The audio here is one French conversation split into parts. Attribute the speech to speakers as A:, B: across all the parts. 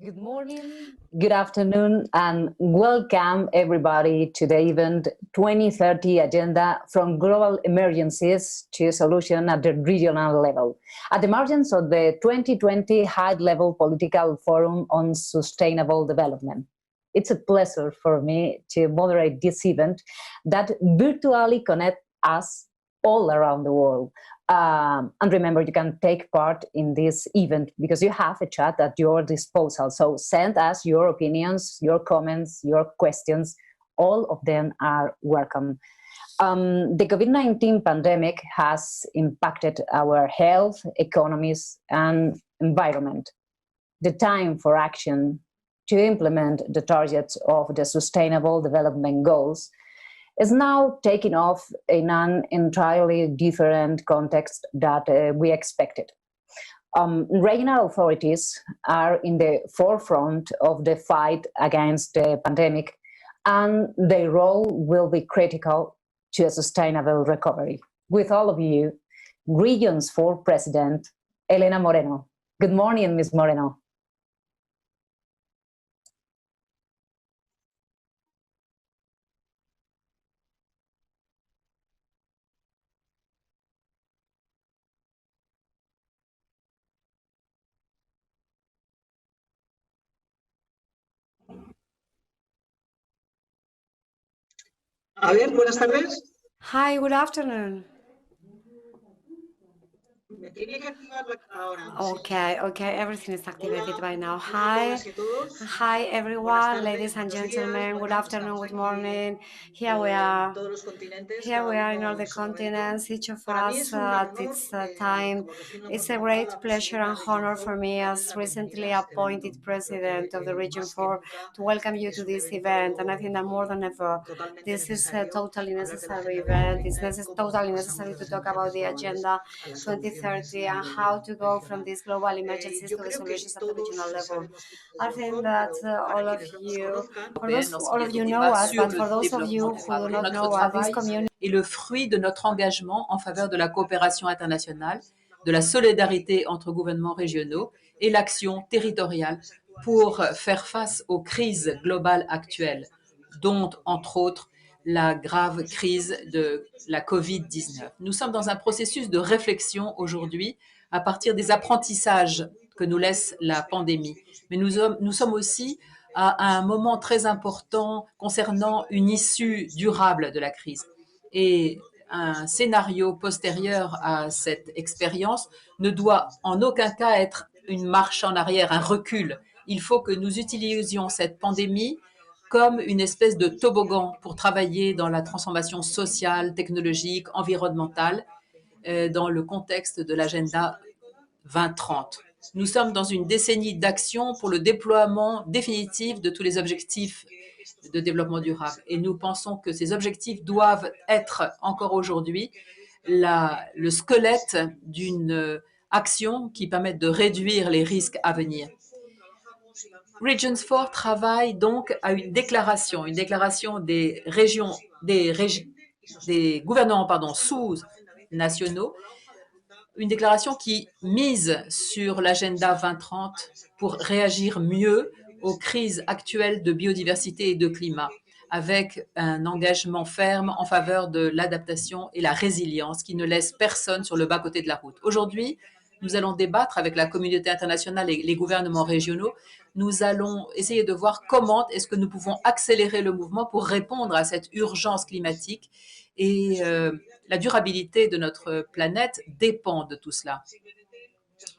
A: Good morning, good afternoon, and welcome everybody to the event 2030 Agenda from Global Emergencies to Solution at the regional level, at the margins of the 2020 High-Level Political Forum on Sustainable Development. It's a pleasure for me to moderate this event that virtually connects us all around the world. And remember, you can take part in this event because you have a chat at your disposal. So send us your opinions, your comments, your questions. All of them are welcome. The COVID-19 pandemic has impacted our health, economies, and environment. The time for action to implement the targets of the Sustainable Development Goals is now taking off in an entirely different context that we expected. Regional authorities are in the forefront of the fight against the pandemic, and their role will be critical to a sustainable recovery. With all of you, Regions 4 President, Elena Moreno. Good morning, Ms. Moreno.
B: A ver, buenas tardes.
C: Hi, good afternoon. Okay, everything is activated by now. Hi everyone, ladies and gentlemen, good afternoon, good morning. Here we are in all the continents, each of us at its time. It's a great pleasure and honor for me as recently appointed president of the Region 4 to welcome you to this event. And I think that more than ever, this is a totally necessary event. It's totally necessary to talk about the Agenda 2030 and how to go from these global emergencies to the solutions at the regional level. I think that all of you know us, but for those of you who do not know us, this community
D: est le fruit de notre engagement en faveur de la coopération internationale, de la solidarité entre gouvernements régionaux et l'action territoriale pour faire face aux crises globales actuelles, dont, entre autres, la grave crise de la COVID-19. Nous sommes dans un processus de réflexion aujourd'hui à partir des apprentissages que nous laisse la pandémie. Mais nous sommes aussi à un moment très important concernant une issue durable de la crise. Et un scénario postérieur à cette expérience ne doit en aucun cas être une marche en arrière, un recul. Il faut que nous utilisions cette pandémie comme une espèce de toboggan pour travailler dans la transformation sociale, technologique, environnementale, dans le contexte de l'agenda 2030. Nous sommes dans une décennie d'action pour le déploiement définitif de tous les objectifs de développement durable. Et nous pensons que ces objectifs doivent être encore aujourd'hui le squelette d'une action qui permette de réduire les risques à venir. Regions 4 travaille donc à une déclaration des gouvernements sous-nationaux, une déclaration qui mise sur l'agenda 2030 pour réagir mieux aux crises actuelles de biodiversité et de climat, avec un engagement ferme en faveur de l'adaptation et la résilience qui ne laisse personne sur le bas-côté de la route. Aujourd'hui, nous allons débattre avec la communauté internationale et les gouvernements régionaux. Nous allons essayer de voir comment est-ce que nous pouvons accélérer le mouvement pour répondre à cette urgence climatique et la durabilité de notre planète dépend de tout cela.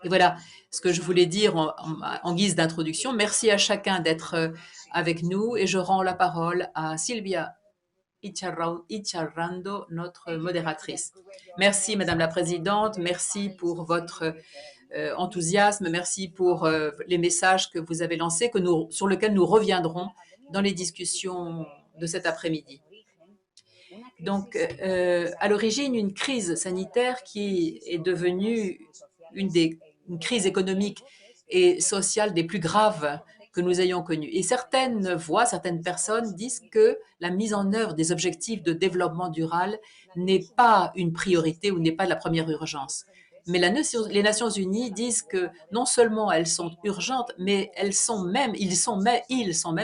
D: Et voilà ce que je voulais dire en guise d'introduction. Merci à chacun d'être avec nous et je rends la parole à Silvia Icharrando, notre modératrice. Merci Madame la Présidente, merci pour votre enthousiasme, merci pour les messages que vous avez lancés, sur lesquels nous reviendrons dans les discussions de cet après-midi. Donc, à l'origine, une crise sanitaire qui est devenue une crise économique et sociale des plus graves que nous ayons connues. Et certaines personnes disent que la mise en œuvre des objectifs de développement durable n'est pas une priorité ou n'est pas la première urgence. Mais les Nations Unies disent que non seulement elles sont urgentes, mais ils sont même,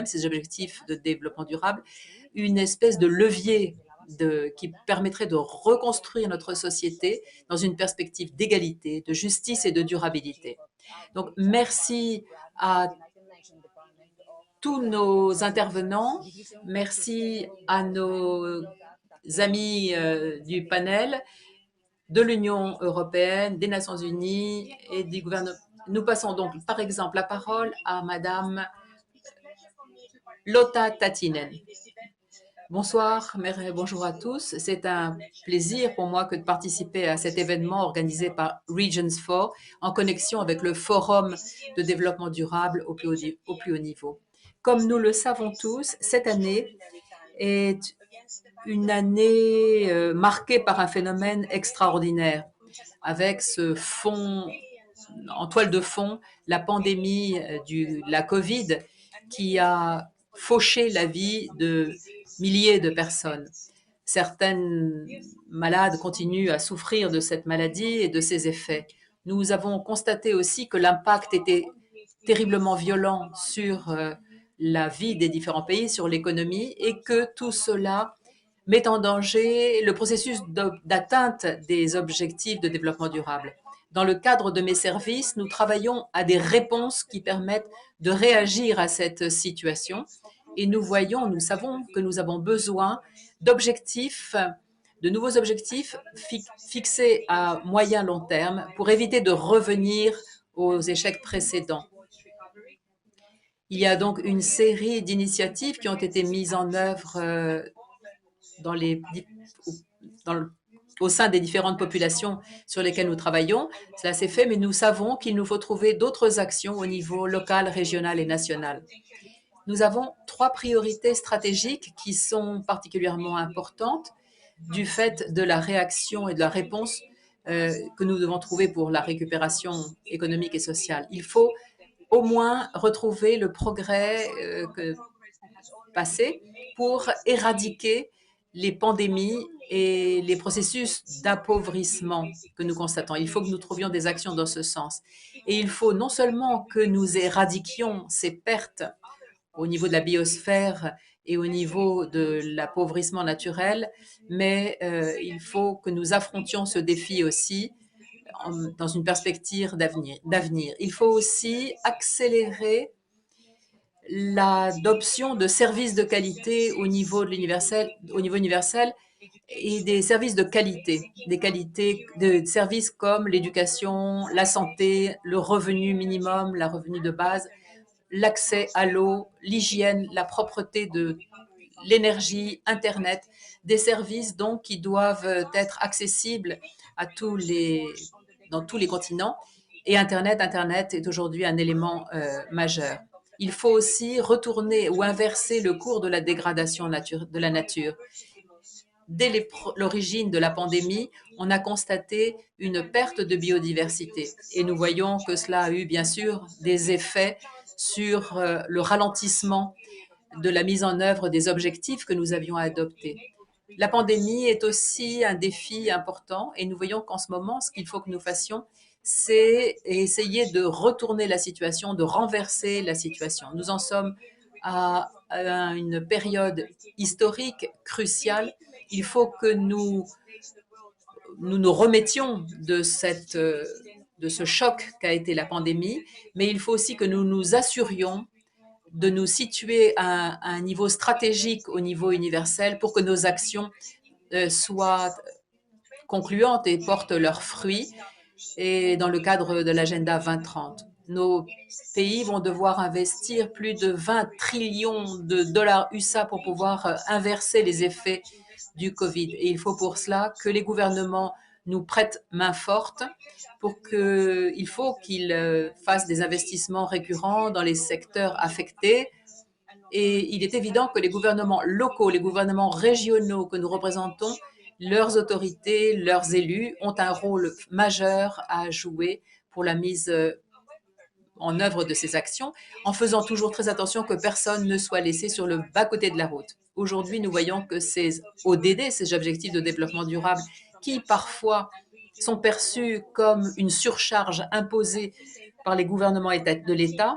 D: ces objectifs de développement durable, une espèce de levier qui permettrait de reconstruire notre société dans une perspective d'égalité, de justice et de durabilité. Donc, merci à tous nos intervenants, merci à nos amis du panel, de l'Union européenne, des Nations unies et du gouvernement. Nous passons donc, par exemple, la parole à Madame Lotta Tatinen. Bonsoir, bonjour à tous. C'est un plaisir pour moi que de participer à cet événement organisé par Regions 4 en connexion avec le Forum de développement durable au plus haut niveau. Comme nous le savons tous, cette année est une année marquée par un phénomène extraordinaire, avec ce fond, en toile de fond, la pandémie de la COVID qui a fauché la vie de milliers de personnes. Certaines malades continuent à souffrir de cette maladie et de ses effets. Nous avons constaté aussi que l'impact était terriblement violent sur la vie des différents pays, sur l'économie, et que tout cela met en danger le processus d'atteinte des objectifs de développement durable. Dans le cadre de mes services, nous travaillons à des réponses qui permettent de réagir à cette situation. Et nous savons que nous avons besoin d'objectifs, de nouveaux objectifs fixés à moyen long terme pour éviter de revenir aux échecs précédents. Il y a donc une série d'initiatives qui ont été mises en œuvre au sein des différentes populations sur lesquelles nous travaillons. Cela s'est fait, mais nous savons qu'il nous faut trouver d'autres actions au niveau local, régional et national. Nous avons 3 priorités stratégiques qui sont particulièrement importantes du fait de la réaction et de la réponse que nous devons trouver pour la récupération économique et sociale. Il faut au moins retrouver le progrès passé pour éradiquer les pandémies et les processus d'appauvrissement que nous constatons. Il faut que nous trouvions des actions dans ce sens. Et il faut non seulement que nous éradiquions ces pertes au niveau de la biosphère et au niveau de l'appauvrissement naturel, mais il faut que nous affrontions ce défi aussi dans une perspective d'avenir. Il faut aussi accélérer l'adoption de services de qualité au niveau universel et des services de qualité, de services comme l'éducation, la santé, le revenu minimum, le revenu de base, l'accès à l'eau, l'hygiène, la propreté de l'énergie, Internet, des services donc qui doivent être accessibles à dans tous les continents. Et Internet est aujourd'hui un élément majeur. Il faut aussi retourner ou inverser le cours de la dégradation de la nature. Dès l'origine de la pandémie, on a constaté une perte de biodiversité. Et nous voyons que cela a eu bien sûr des effets sur le ralentissement de la mise en œuvre des objectifs que nous avions adoptés. La pandémie est aussi un défi important et nous voyons qu'en ce moment, ce qu'il faut que nous fassions, c'est essayer de retourner la situation, de renverser la situation. Nous en sommes à une période historique cruciale. Il faut que nous remettions de ce choc qu'a été la pandémie, mais il faut aussi que nous nous assurions de nous situer à un niveau stratégique au niveau universel pour que nos actions soient concluantes et portent leurs fruits. Et dans le cadre de l'agenda 2030, nos pays vont devoir investir plus de 20 trillions de dollars USA pour pouvoir inverser les effets du Covid. Et il faut pour cela que les gouvernements nous prêtent main forte il faut qu'ils fassent des investissements récurrents dans les secteurs affectés. Et il est évident que les gouvernements locaux, les gouvernements régionaux que nous représentons, leurs autorités, leurs élus ont un rôle majeur à jouer pour la mise en œuvre de ces actions, en faisant toujours très attention que personne ne soit laissé sur le bas-côté de la route. Aujourd'hui, nous voyons que ces ODD, ces objectifs de développement durable, qui parfois sont perçus comme une surcharge imposée par les gouvernements de l'État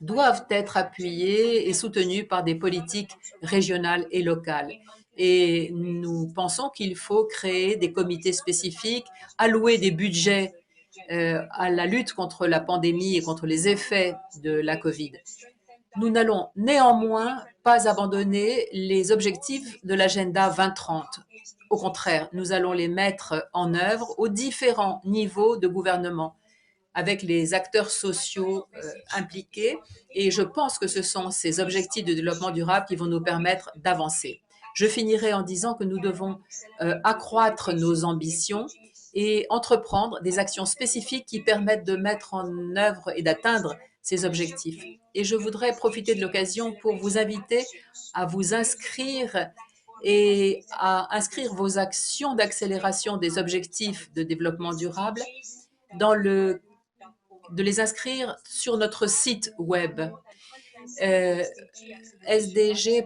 D: doivent être appuyés et soutenus par des politiques régionales et locales. Et nous pensons qu'il faut créer des comités spécifiques, allouer des budgets à la lutte contre la pandémie et contre les effets de la COVID. Nous n'allons néanmoins pas abandonner les objectifs de l'agenda 2030. Au contraire, nous allons les mettre en œuvre aux différents niveaux de gouvernement, avec les acteurs sociaux impliqués. Et je pense que ce sont ces objectifs de développement durable qui vont nous permettre d'avancer. Je finirai en disant que nous devons accroître nos ambitions et entreprendre des actions spécifiques qui permettent de mettre en œuvre et d'atteindre ces objectifs. Et je voudrais profiter de l'occasion pour vous inviter à vous inscrire et à inscrire vos actions d'accélération des objectifs de développement durable de les inscrire sur notre site web sdg.un.org.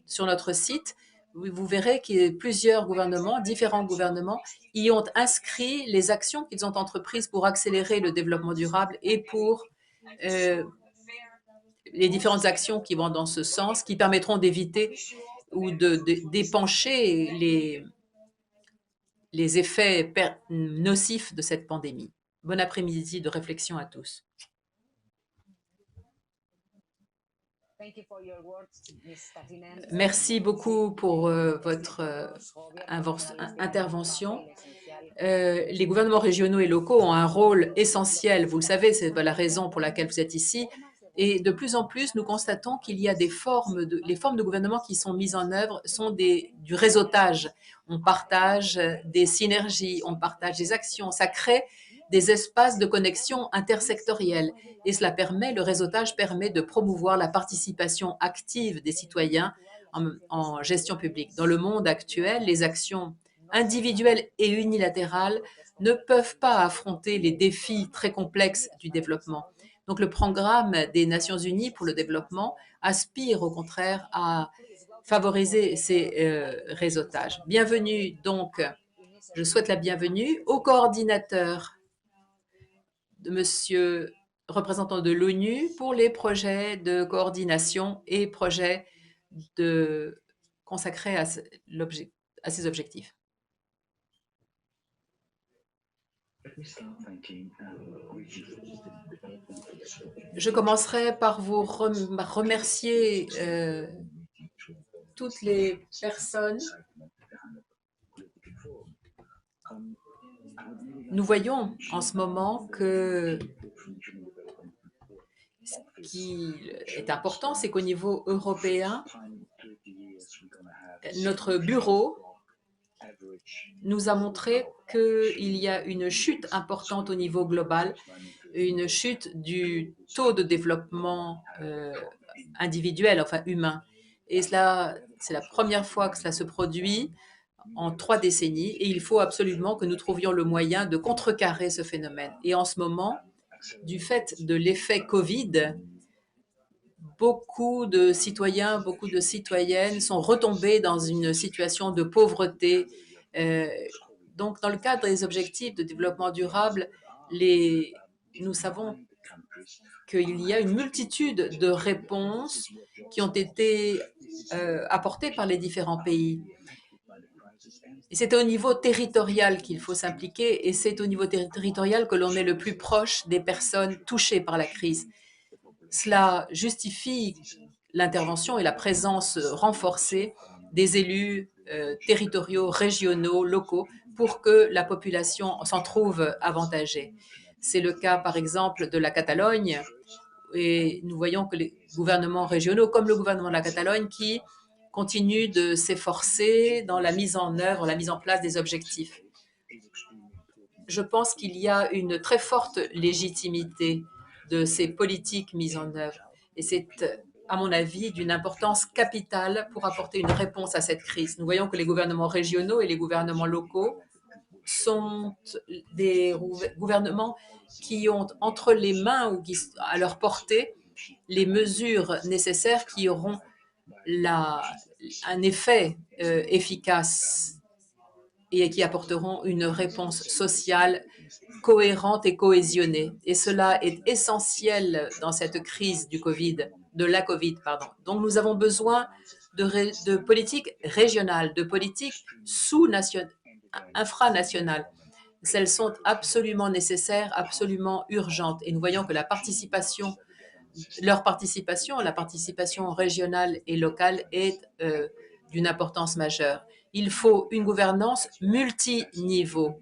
D: Sur notre site, vous verrez qu'il y a plusieurs gouvernements, différents gouvernements, y ont inscrit les actions qu'ils ont entreprises pour accélérer le développement durable et pour les différentes actions qui vont dans ce sens, qui permettront d'éviter ou d'épancher les effets nocifs de cette pandémie. Bon après-midi de réflexion à tous. Merci beaucoup pour votre intervention. Les gouvernements régionaux et locaux ont un rôle essentiel, vous le savez, c'est la raison pour laquelle vous êtes ici. Et de plus en plus, nous constatons qu'il y a les formes de gouvernement qui sont mises en œuvre sont du réseautage. On partage des synergies, on partage des actions, ça crée des espaces de connexion intersectoriels. Et le réseautage permet de promouvoir la participation active des citoyens en gestion publique. Dans le monde actuel, les actions individuelles et unilatérales ne peuvent pas affronter les défis très complexes du développement. Donc, le programme des Nations Unies pour le développement aspire au contraire à favoriser ces réseautages. Bienvenue donc, je souhaite la bienvenue au coordinateur de Monsieur représentant de l'ONU pour les projets de coordination et projets consacrés à ces objectifs. Je commencerai par vous remercier toutes les personnes. Nous voyons en ce moment que ce qui est important, c'est qu'au niveau européen, notre bureau nous a montré qu'il y a une chute importante au niveau global, une chute du taux de développement individuel, enfin humain. Et cela, c'est la première fois que cela se produit en 3 décennies et il faut absolument que nous trouvions le moyen de contrecarrer ce phénomène. Et en ce moment, du fait de l'effet Covid, beaucoup de citoyens, beaucoup de citoyennes sont retombés dans une situation de pauvreté. Donc, dans le cadre des objectifs de développement durable, nous savons qu'il y a une multitude de réponses qui ont été apportées par les différents pays. C'est au niveau territorial qu'il faut s'impliquer et c'est au niveau territorial que l'on est le plus proche des personnes touchées par la crise. Cela justifie l'intervention et la présence renforcée des élus territoriaux, régionaux, locaux, pour que la population s'en trouve avantagée. C'est le cas, par exemple, de la Catalogne, et nous voyons que les gouvernements régionaux, comme le gouvernement de la Catalogne, qui continuent de s'efforcer dans la mise en œuvre, la mise en place des objectifs. Je pense qu'il y a une très forte légitimité de ces politiques mises en œuvre. Et c'est, à mon avis, d'une importance capitale pour apporter une réponse à cette crise. Nous voyons que les gouvernements régionaux et les gouvernements locaux sont des gouvernements qui ont entre les mains ou à leur portée les mesures nécessaires qui auront un effet efficace. et qui apporteront une réponse sociale cohérente et cohésionnée. Et cela est essentiel dans cette crise de la Covid, pardon. Donc nous avons besoin de politiques régionales, de politiques infranationales. Celles sont absolument nécessaires, absolument urgentes. Et nous voyons que la participation régionale et locale est d'une importance majeure. Il faut une gouvernance multiniveau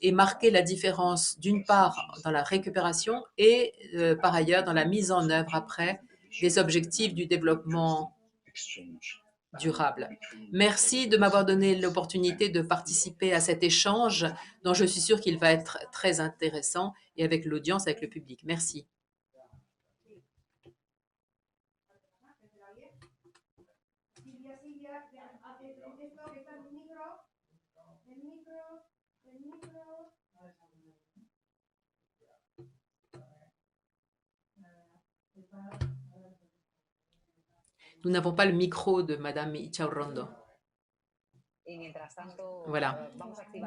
D: et marquer la différence d'une part dans la récupération et par ailleurs dans la mise en œuvre après des objectifs du développement durable. Merci de m'avoir donné l'opportunité de participer à cet échange dont je suis sûre qu'il va être très intéressant et avec l'audience, avec le public. Merci. Nous n'avons pas le micro de Madame Ichaurrondo. Voilà.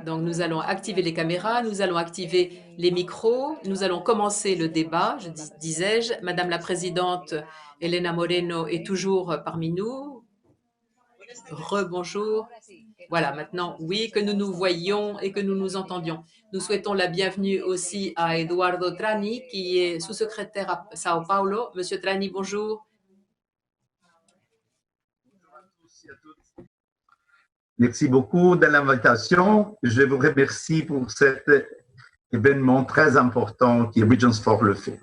D: Donc, nous allons activer les caméras, nous allons activer les micros, nous allons commencer le débat, disais-je. Madame la Présidente Elena Moreno est toujours parmi nous. Rebonjour. Voilà, maintenant, oui, que nous nous voyions et que nous nous entendions. Nous souhaitons la bienvenue aussi à Eduardo Trani, qui est sous-secrétaire à Sao Paulo. Monsieur Trani, bonjour.
E: Merci beaucoup de l'invitation. Je vous remercie pour cet événement très important qui Regions for le fait.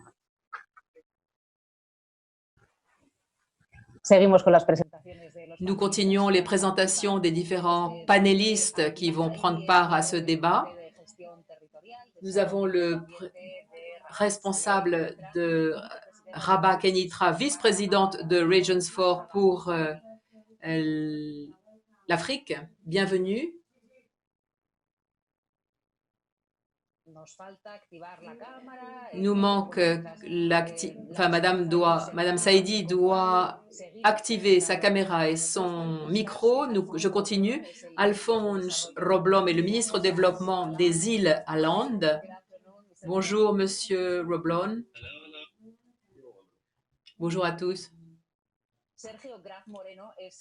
D: Nous continuons les présentations des différents panélistes qui vont prendre part à ce débat. Nous avons le responsable de Raba Kenitra, vice-présidente de Regions 4 pour l'Afrique. Bienvenue. Nous manque Madame Saïdi doit activer sa caméra et son micro. Je continue. Alphonse Roblom est le ministre du Développement des îles Åland. Bonjour, Monsieur Roblom. Bonjour à tous.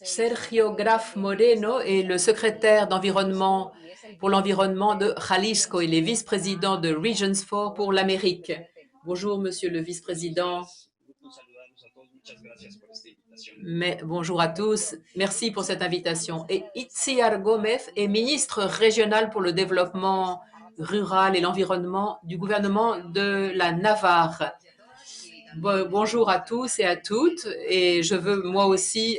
D: Sergio Graf Moreno est le secrétaire pour l'environnement de Jalisco. Il est vice-président de Regions 4 pour l'Amérique. Bonjour, monsieur le vice-président. Bonjour à tous. Merci pour cette invitation. Et Itziar Gómez est ministre régional pour le développement rural et l'environnement du gouvernement de la Navarre. Bonjour à tous et à toutes, et je veux moi aussi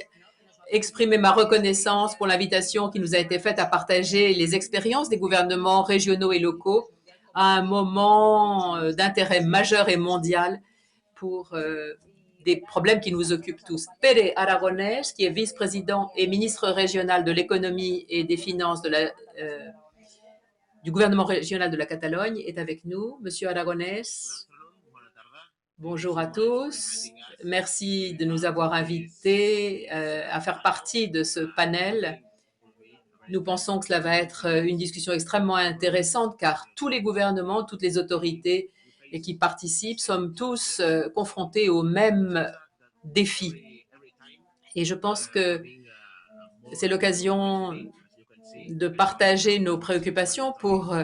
D: exprimer ma reconnaissance pour l'invitation qui nous a été faite à partager les expériences des gouvernements régionaux et locaux à un moment d'intérêt majeur et mondial pour des problèmes qui nous occupent tous. Pere Aragonès, qui est vice-président et ministre régional de l'économie et des finances du gouvernement régional de la Catalogne, est avec nous. Monsieur Aragonès. Bonjour à tous. Merci de nous avoir invités à faire partie de ce panel. Nous pensons que cela va être une discussion extrêmement intéressante car tous les gouvernements, toutes les autorités qui participent sommes tous confrontés aux mêmes défis. Et je pense que c'est l'occasion de partager nos préoccupations pour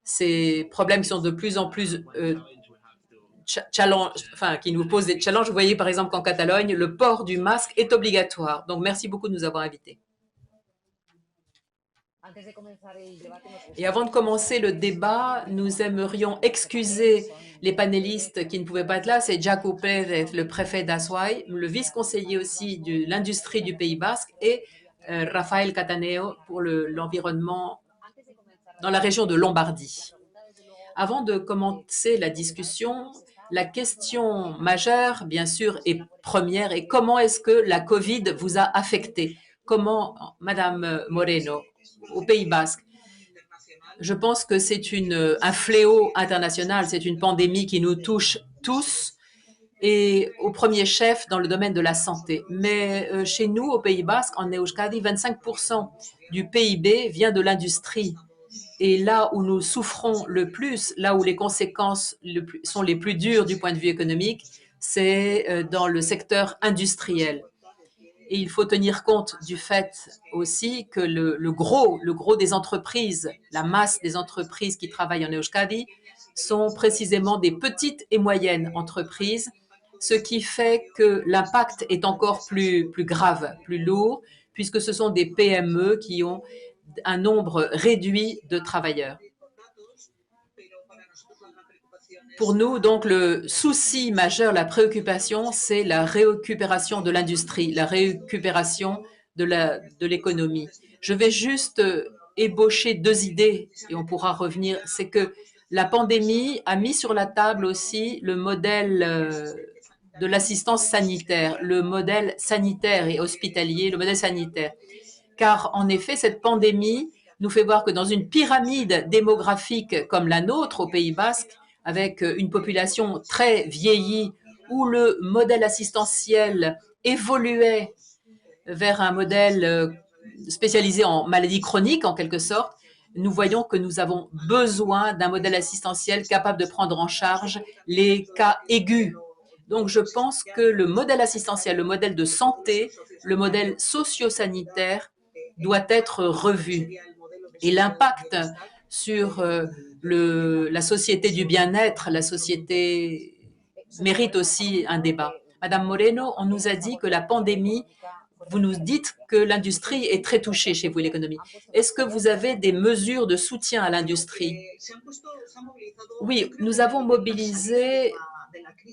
D: ces problèmes qui sont de plus en plus qui nous posent des challenges. Vous voyez par exemple qu'en Catalogne, le port du masque est obligatoire. Donc merci beaucoup de nous avoir invités. Et avant de commencer le débat, nous aimerions excuser les panélistes qui ne pouvaient pas être là. C'est Jaco Pérez, le préfet d'Azuay, le vice-conseiller aussi de l'industrie du Pays Basque et Rafael Cataneo pour l'environnement dans la région de Lombardie. Avant de commencer la discussion, la question majeure, bien sûr, et première, est comment est-ce que la Covid vous a affecté? Comment, Madame Moreno, au Pays Basque? Je pense que c'est un fléau international, c'est une pandémie qui nous touche tous et au premier chef dans le domaine de la santé. Mais chez nous, au Pays Basque, en Euskadi, 25% du PIB vient de l'industrie. Et là où nous souffrons le plus, là où les conséquences sont les plus dures du point de vue économique, c'est dans le secteur industriel. Et il faut tenir compte du fait aussi que le gros des entreprises, la masse des entreprises qui travaillent en Euskadi sont précisément des petites et moyennes entreprises, ce qui fait que l'impact est encore plus grave, plus lourd, puisque ce sont des PME qui ont un nombre réduit de travailleurs. Pour nous, donc, le souci majeur, la préoccupation, c'est la récupération de l'industrie, la récupération de l'économie. Je vais juste ébaucher deux idées et on pourra revenir. C'est que la pandémie a mis sur la table aussi le modèle de l'assistance sanitaire, le modèle sanitaire et hospitalier, le modèle sanitaire. Car en effet, cette pandémie nous fait voir que dans une pyramide démographique comme la nôtre au Pays Basque, avec une population très vieillie, où le modèle assistentiel évoluait vers un modèle spécialisé en maladies chroniques, en quelque sorte, nous voyons que nous avons besoin d'un modèle assistentiel capable de prendre en charge les cas aigus. Donc, je pense que le modèle assistentiel, le modèle de santé, le modèle socio-sanitaire doit être revu. Et l'impact sur la société du bien-être, la société mérite aussi un débat. Madame Moreno, on nous a dit que la pandémie, vous nous dites que l'industrie est très touchée chez vous, l'économie. Est-ce que vous avez des mesures de soutien à l'industrie? Oui, nous avons mobilisé,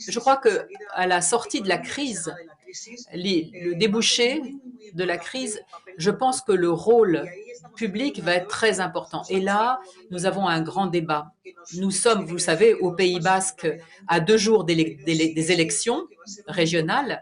D: je crois qu'à la sortie de la crise, le débouché de la crise, je pense que le rôle public va être très important. Et là, nous avons un grand débat. Nous sommes, vous savez, au Pays Basque à 2 jours des élections régionales,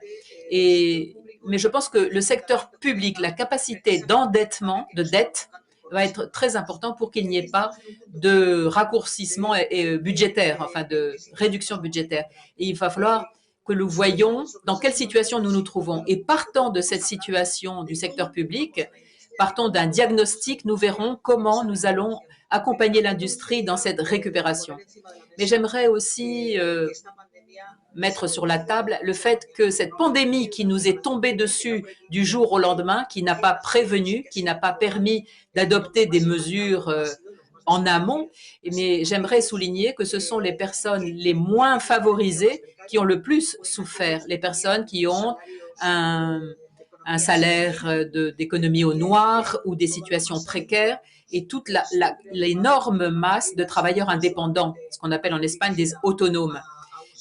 D: mais je pense que le secteur public, la capacité d'endettement, de dette, va être très important pour qu'il n'y ait pas de raccourcissement budgétaire, enfin de réduction budgétaire. Et il va falloir que nous voyions dans quelle situation nous nous trouvons. Et partant de cette situation du secteur public, partons d'un diagnostic, nous verrons comment nous allons accompagner l'industrie dans cette récupération. Mais j'aimerais aussi mettre sur la table le fait que cette pandémie qui nous est tombée dessus du jour au lendemain, qui n'a pas prévenu, qui n'a pas permis d'adopter des mesures en amont, mais j'aimerais souligner que ce sont les personnes les moins favorisées qui ont le plus souffert, les personnes qui ont un salaire d'économie au noir ou des situations précaires et toute l'énorme masse de travailleurs indépendants, ce qu'on appelle en Espagne des autonomes.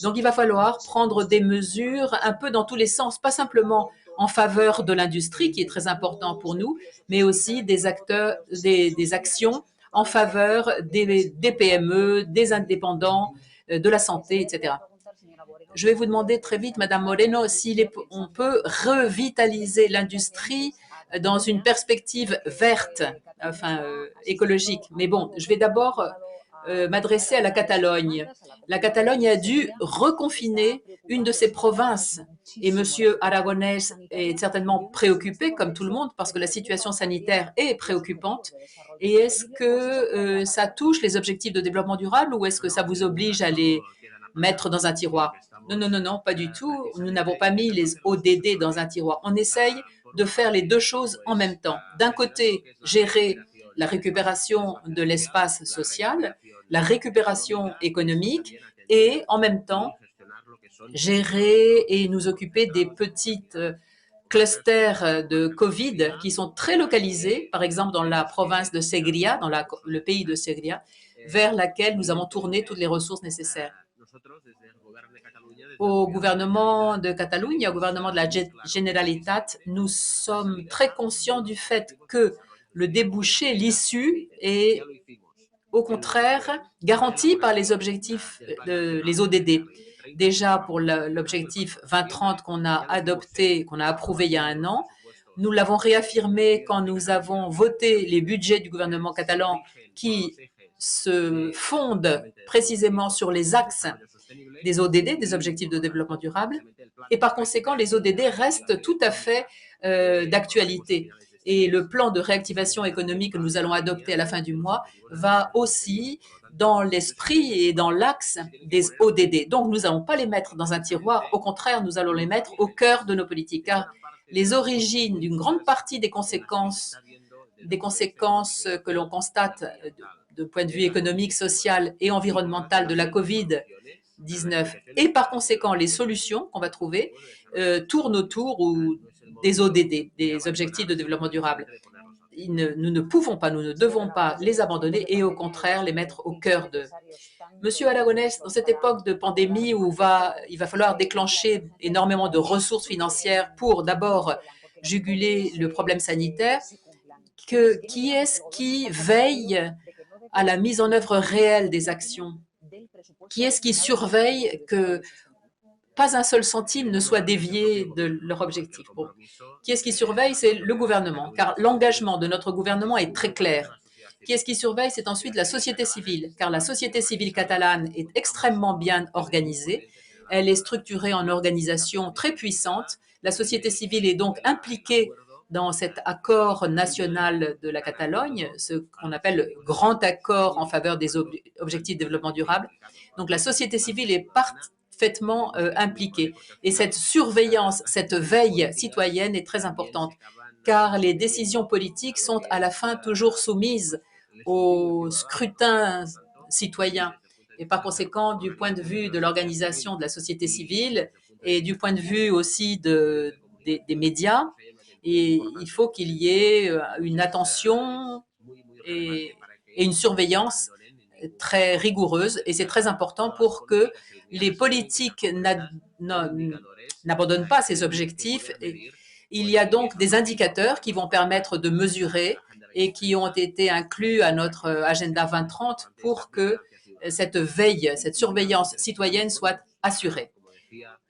D: Donc, il va falloir prendre des mesures un peu dans tous les sens, pas simplement en faveur de l'industrie, qui est très important pour nous, mais aussi des actions en faveur des PME, des indépendants, de la santé, etc. Je vais vous demander très vite, Madame Moreno, si on peut revitaliser l'industrie dans une perspective verte, enfin écologique. Mais bon, je vais d'abord m'adresser à la Catalogne. La Catalogne a dû reconfiner une de ses provinces et M. Aragonès est certainement préoccupé, comme tout le monde, parce que la situation sanitaire est préoccupante. Et est-ce que ça touche les objectifs de développement durable ou est-ce que ça vous oblige à les mettre dans un tiroir? Non, pas du tout. Nous n'avons pas mis les ODD dans un tiroir. On essaye de faire les deux choses en même temps. D'un côté, gérer la récupération de l'espace social, la récupération économique et en même temps gérer et nous occuper des petites clusters de Covid qui sont très localisés, par exemple dans la province de Segria, dans le pays de Segria, vers laquelle nous avons tourné toutes les ressources nécessaires. Au gouvernement de Catalogne, au gouvernement de la Generalitat, nous sommes très conscients du fait que le débouché, l'issue est au contraire garanti par les objectifs, les ODD. Déjà pour l'objectif 2030 qu'on a adopté, qu'on a approuvé il y a 1 an, nous l'avons réaffirmé quand nous avons voté les budgets du gouvernement catalan qui se fondent précisément sur les axes des ODD, des objectifs de développement durable, et par conséquent, les ODD restent tout à fait d'actualité. Et le plan de réactivation économique que nous allons adopter à la fin du mois va aussi dans l'esprit et dans l'axe des ODD. Donc, nous n'allons pas les mettre dans un tiroir. Au contraire, nous allons les mettre au cœur de nos politiques, car les origines d'une grande partie des conséquences que l'on constate de point de vue économique, social et environnemental de la COVID-19 et par conséquent les solutions qu'on va trouver tournent autour des ODD, des objectifs de développement durable. Nous ne pouvons pas, nous ne devons pas les abandonner et au contraire les mettre au cœur de. Monsieur Aragonès, dans cette époque de pandémie où il va falloir déclencher énormément de ressources financières pour d'abord juguler le problème sanitaire, qui est-ce qui veille à la mise en œuvre réelle des actions? Qui est-ce qui surveille que pas un seul centime ne soit dévié de leur objectif? Qui est-ce qui surveille? C'est le gouvernement, car l'engagement de notre gouvernement est très clair. Qui est-ce qui surveille? C'est ensuite la société civile, car la société civile catalane est extrêmement bien organisée. Elle est structurée en organisation très puissante. La société civile est donc impliquée dans cet accord national de la Catalogne, ce qu'on appelle le grand accord en faveur des objectifs de développement durable. Donc la société civile est parfaitement impliquée. Et cette surveillance, cette veille citoyenne est très importante, car les décisions politiques sont à la fin toujours soumises au scrutin citoyen. Et par conséquent, du point de vue de l'organisation de la société civile et du point de vue aussi des médias, et il faut qu'il y ait une attention et une surveillance très rigoureuse. Et c'est très important pour que les politiques n'abandonnent pas ces objectifs. Et il y a donc des indicateurs qui vont permettre de mesurer et qui ont été inclus à notre agenda 2030 pour que cette veille, cette surveillance citoyenne soit assurée.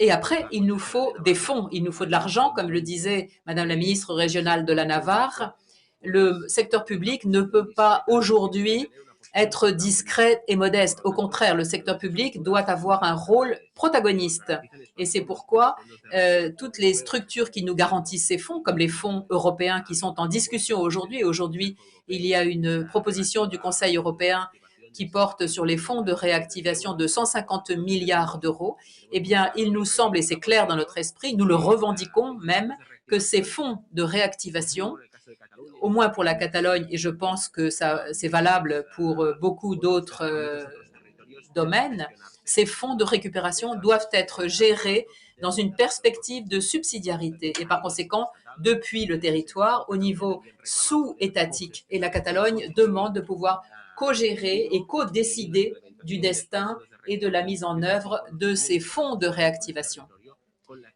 D: Et après, il nous faut des fonds, il nous faut de l'argent, comme le disait Madame la ministre régionale de la Navarre. Le secteur public ne peut pas aujourd'hui être discret et modeste. Au contraire, le secteur public doit avoir un rôle protagoniste. Et c'est pourquoi toutes les structures qui nous garantissent ces fonds, comme les fonds européens qui sont en discussion aujourd'hui, il y a une proposition du Conseil européen qui porte sur les fonds de réactivation de 150 milliards d'euros, eh bien, il nous semble, et c'est clair dans notre esprit, nous le revendiquons même, que ces fonds de réactivation, au moins pour la Catalogne, et je pense que c'est valable pour beaucoup d'autres domaines, ces fonds de récupération doivent être gérés dans une perspective de subsidiarité et par conséquent depuis le territoire au niveau sous-étatique. Et la Catalogne demande de pouvoir co-gérer et co-décider du destin et de la mise en œuvre de ces fonds de réactivation.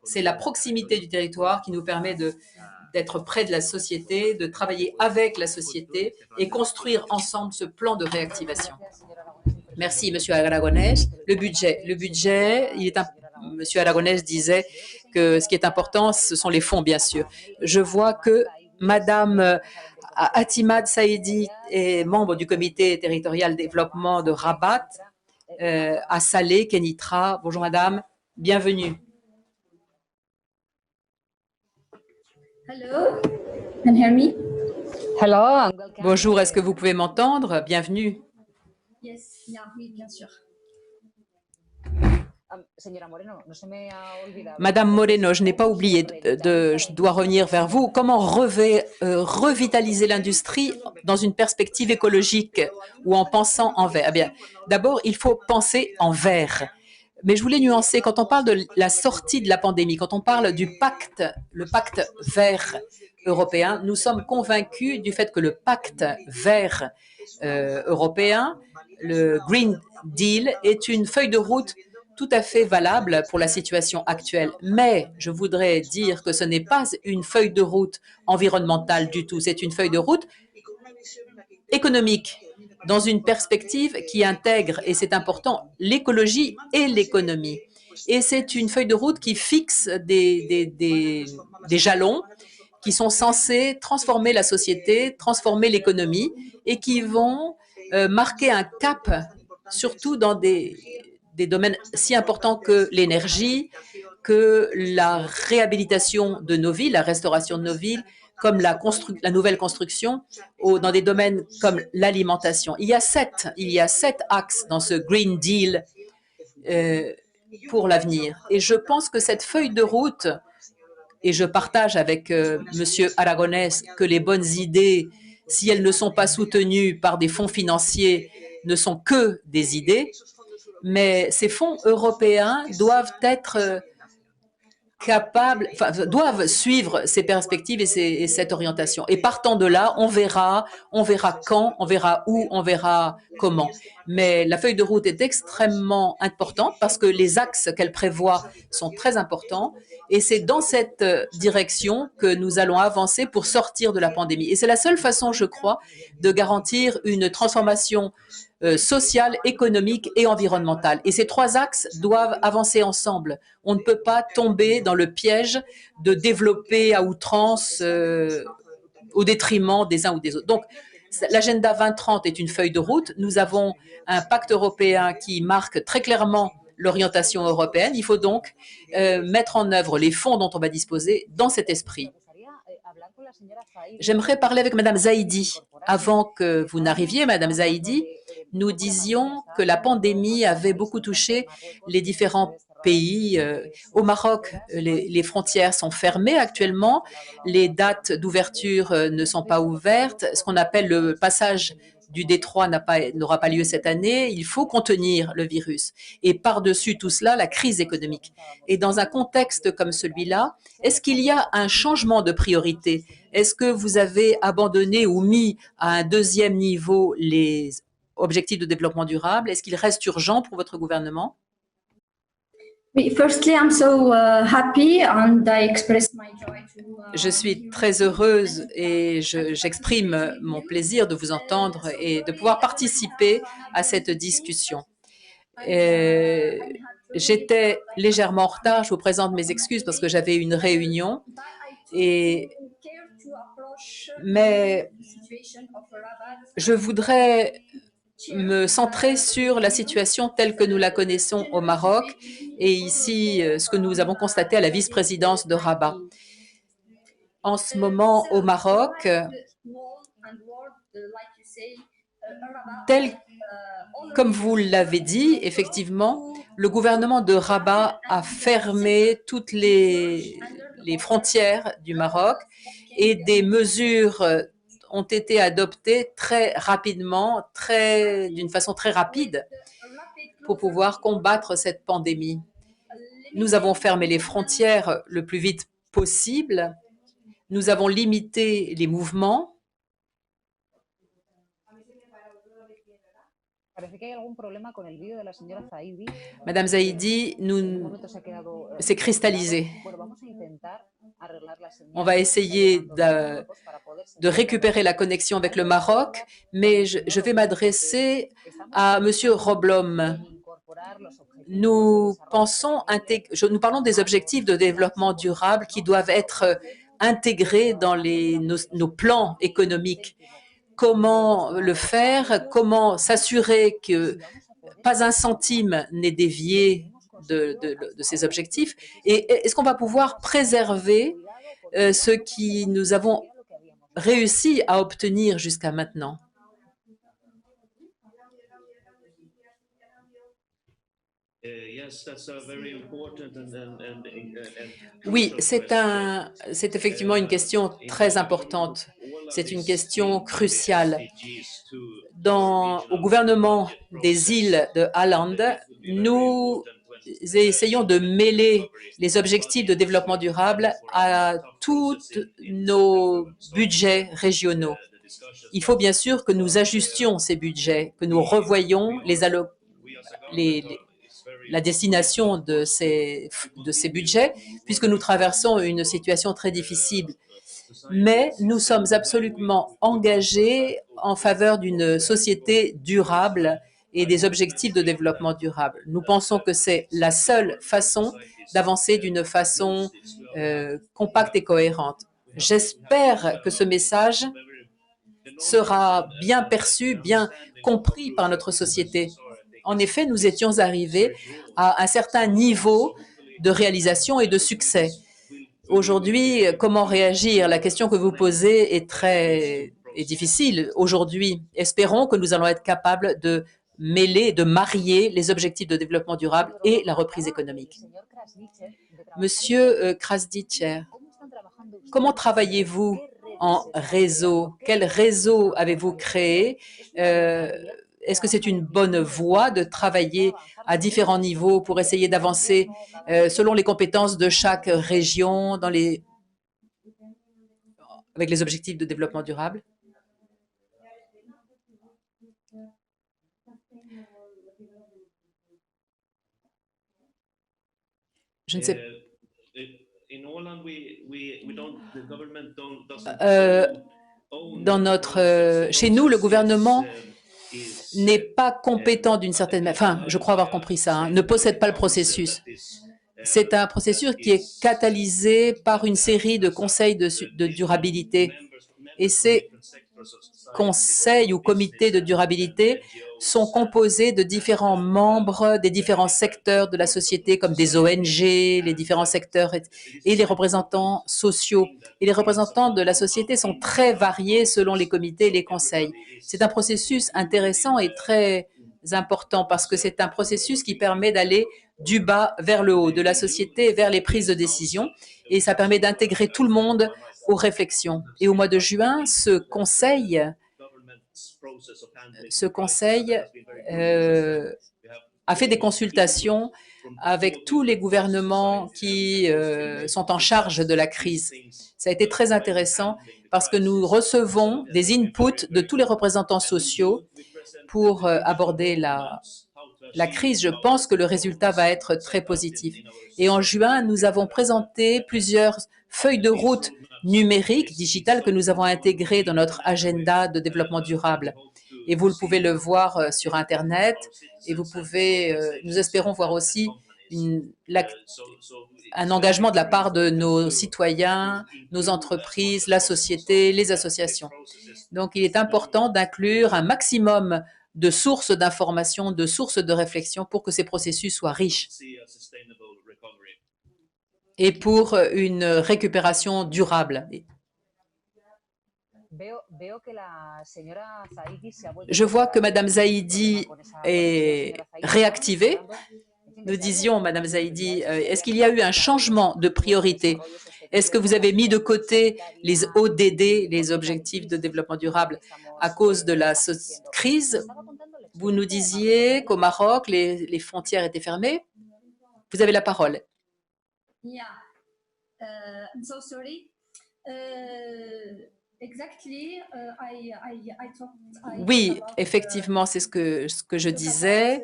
D: C'est la proximité du territoire qui nous permet d'être près de la société, de travailler avec la société et construire ensemble ce plan de réactivation. Merci, Monsieur Aragonès. Le budget, Monsieur Aragonès disait que ce qui est important, ce sont les fonds, bien sûr. Je vois que Madame Atimad Saïdi est membre du comité territorial développement de Rabat, à Salé, Kenitra. Bonjour Madame, bienvenue.
F: Hello, can you hear me?
A: Hello and welcome.
D: Bonjour, est-ce que vous pouvez m'entendre? Bienvenue.
F: Yes, yeah, oui, bien sûr.
D: Madame Moreno, je n'ai pas oublié je dois revenir vers vous. Comment revitaliser l'industrie dans une perspective écologique ou en pensant en vert? Eh bien, d'abord, il faut penser en vert. Mais je voulais nuancer, quand on parle de la sortie de la pandémie, quand on parle du pacte, le pacte vert européen, nous sommes convaincus du fait que le pacte vert européen, le Green Deal, est une feuille de route tout à fait valable pour la situation actuelle. Mais je voudrais dire que ce n'est pas une feuille de route environnementale du tout, c'est une feuille de route économique, dans une perspective qui intègre, et c'est important, l'écologie et l'économie. Et c'est une feuille de route qui fixe des jalons qui sont censés transformer la société, transformer l'économie et qui vont marquer un cap, surtout dans des domaines si importants que l'énergie, que la réhabilitation de nos villes, la restauration de nos villes, comme la nouvelle construction, dans des domaines comme l'alimentation. Il y a sept axes dans ce Green Deal pour l'avenir. Et je pense que cette feuille de route, et je partage avec Monsieur Aragonès que les bonnes idées, si elles ne sont pas soutenues par des fonds financiers, ne sont que des idées, mais ces fonds européens doivent être doivent suivre ces perspectives et cette orientation. Et partant de là, on verra quand, on verra où, on verra comment. Mais la feuille de route est extrêmement importante parce que les axes qu'elle prévoit sont très importants et c'est dans cette direction que nous allons avancer pour sortir de la pandémie. Et c'est la seule façon, je crois, de garantir une transformation sociale, économique et environnementale. Et ces trois axes doivent avancer ensemble. On ne peut pas tomber dans le piège de développer à outrance au détriment des uns ou des autres. Donc, l'agenda 2030 est une feuille de route. Nous avons un pacte européen qui marque très clairement l'orientation européenne. Il faut donc mettre en œuvre les fonds dont on va disposer dans cet esprit. J'aimerais parler avec Madame Zaidi. Avant que vous n'arriviez, Madame Zaidi, nous disions que la pandémie avait beaucoup touché les différents pays. Au Maroc, les frontières sont fermées actuellement. Les dates d'ouverture ne sont pas ouvertes. Ce qu'on appelle le passage du détroit n'aura pas lieu cette année. Il faut contenir le virus. Et par-dessus tout cela, la crise économique. Et dans un contexte comme celui-là, est-ce qu'il y a un changement de priorité? Est-ce que vous avez abandonné ou mis à un deuxième niveau les objectifs de développement durable? Est-ce qu'il reste urgent pour votre gouvernement?
F: Firstly, I'm so happy and I express my joy to.
D: Je suis très heureuse et j'exprime mon plaisir de vous entendre et de pouvoir participer à cette discussion. J'étais légèrement en retard, je vous présente mes excuses parce que j'avais une réunion, mais je voudrais me centrer sur la situation telle que nous la connaissons au Maroc et ici, ce que nous avons constaté à la vice-présidence de Rabat. En ce moment, au Maroc, comme vous l'avez dit, effectivement, le gouvernement de Rabat a fermé toutes les frontières du Maroc et des mesures ont été adoptées très rapidement, d'une façon très rapide pour pouvoir combattre cette pandémie. Nous avons fermé les frontières le plus vite possible. Nous avons limité les mouvements. Madame Zaidi, c'est cristallisé. On va essayer de récupérer la connexion avec le Maroc, mais je vais m'adresser à Monsieur Roblom. Nous parlons des objectifs de développement durable qui doivent être intégrés dans nos plans économiques. Comment le faire? Comment s'assurer que pas un centime n'est dévié de ces objectifs? Et est-ce qu'on va pouvoir préserver ce que nous avons réussi à obtenir jusqu'à maintenant? Oui, c'est effectivement une question très importante. C'est une question cruciale. Au gouvernement des îles de Åland, nous essayons de mêler les objectifs de développement durable à tous nos budgets régionaux. Il faut bien sûr que nous ajustions ces budgets, que nous revoyions la destination de ces budgets, puisque nous traversons une situation très difficile. Mais nous sommes absolument engagés en faveur d'une société durable et des objectifs de développement durable. Nous pensons que c'est la seule façon d'avancer d'une façon compacte et cohérente. J'espère que ce message sera bien perçu, bien compris par notre société. En effet, nous étions arrivés à un certain niveau de réalisation et de succès. Aujourd'hui, comment réagir? La question que vous posez est difficile. Aujourd'hui, espérons que nous allons être capables de mêler, de marier les objectifs de développement durable et la reprise économique. Monsieur Krasnitcher, comment travaillez-vous en réseau? Quel réseau avez-vous créé? Est-ce que c'est une bonne voie de travailler à différents niveaux pour essayer d'avancer selon les compétences de chaque région avec les objectifs de développement durable? Je ne sais pas. Chez nous, le gouvernement n'est pas compétent d'une certaine manière, enfin, je crois avoir compris ça, hein, ne possède pas le processus. C'est un processus qui est catalysé par une série de conseils de durabilité. Et ces conseils ou comités de durabilité sont composés de différents membres des différents secteurs de la société, comme des ONG, les différents secteurs et les représentants sociaux. Et les représentants de la société sont très variés selon les comités et les conseils. C'est un processus intéressant et très important parce que c'est un processus qui permet d'aller du bas vers le haut, de la société vers les prises de décision, et ça permet d'intégrer tout le monde aux réflexions. Et au mois de juin, ce conseil a fait des consultations avec tous les gouvernements qui sont en charge de la crise. Ça a été très intéressant parce que nous recevons des inputs de tous les représentants sociaux pour aborder la crise. Je pense que le résultat va être très positif. Et en juin, nous avons présenté plusieurs feuilles de route numériques, digitales, que nous avons intégrées dans notre agenda de développement durable. Et vous pouvez le voir sur Internet. Et vous pouvez, nous espérons voir aussi un engagement de la part de nos citoyens, nos entreprises, la société, les associations. Donc, il est important d'inclure un maximum de sources d'informations, de sources de réflexion pour que ces processus soient riches et pour une récupération durable. Je vois que Mme Zaidi est réactivée. Nous disions, Mme Zaidi, est-ce qu'il y a eu un changement de priorité? Est-ce que vous avez mis de côté les ODD, les objectifs de développement durable, à cause de la crise? Vous nous disiez qu'au Maroc, les frontières étaient fermées. Vous avez la parole.
F: I'm so sorry.
D: Oui, effectivement, c'est ce que je disais.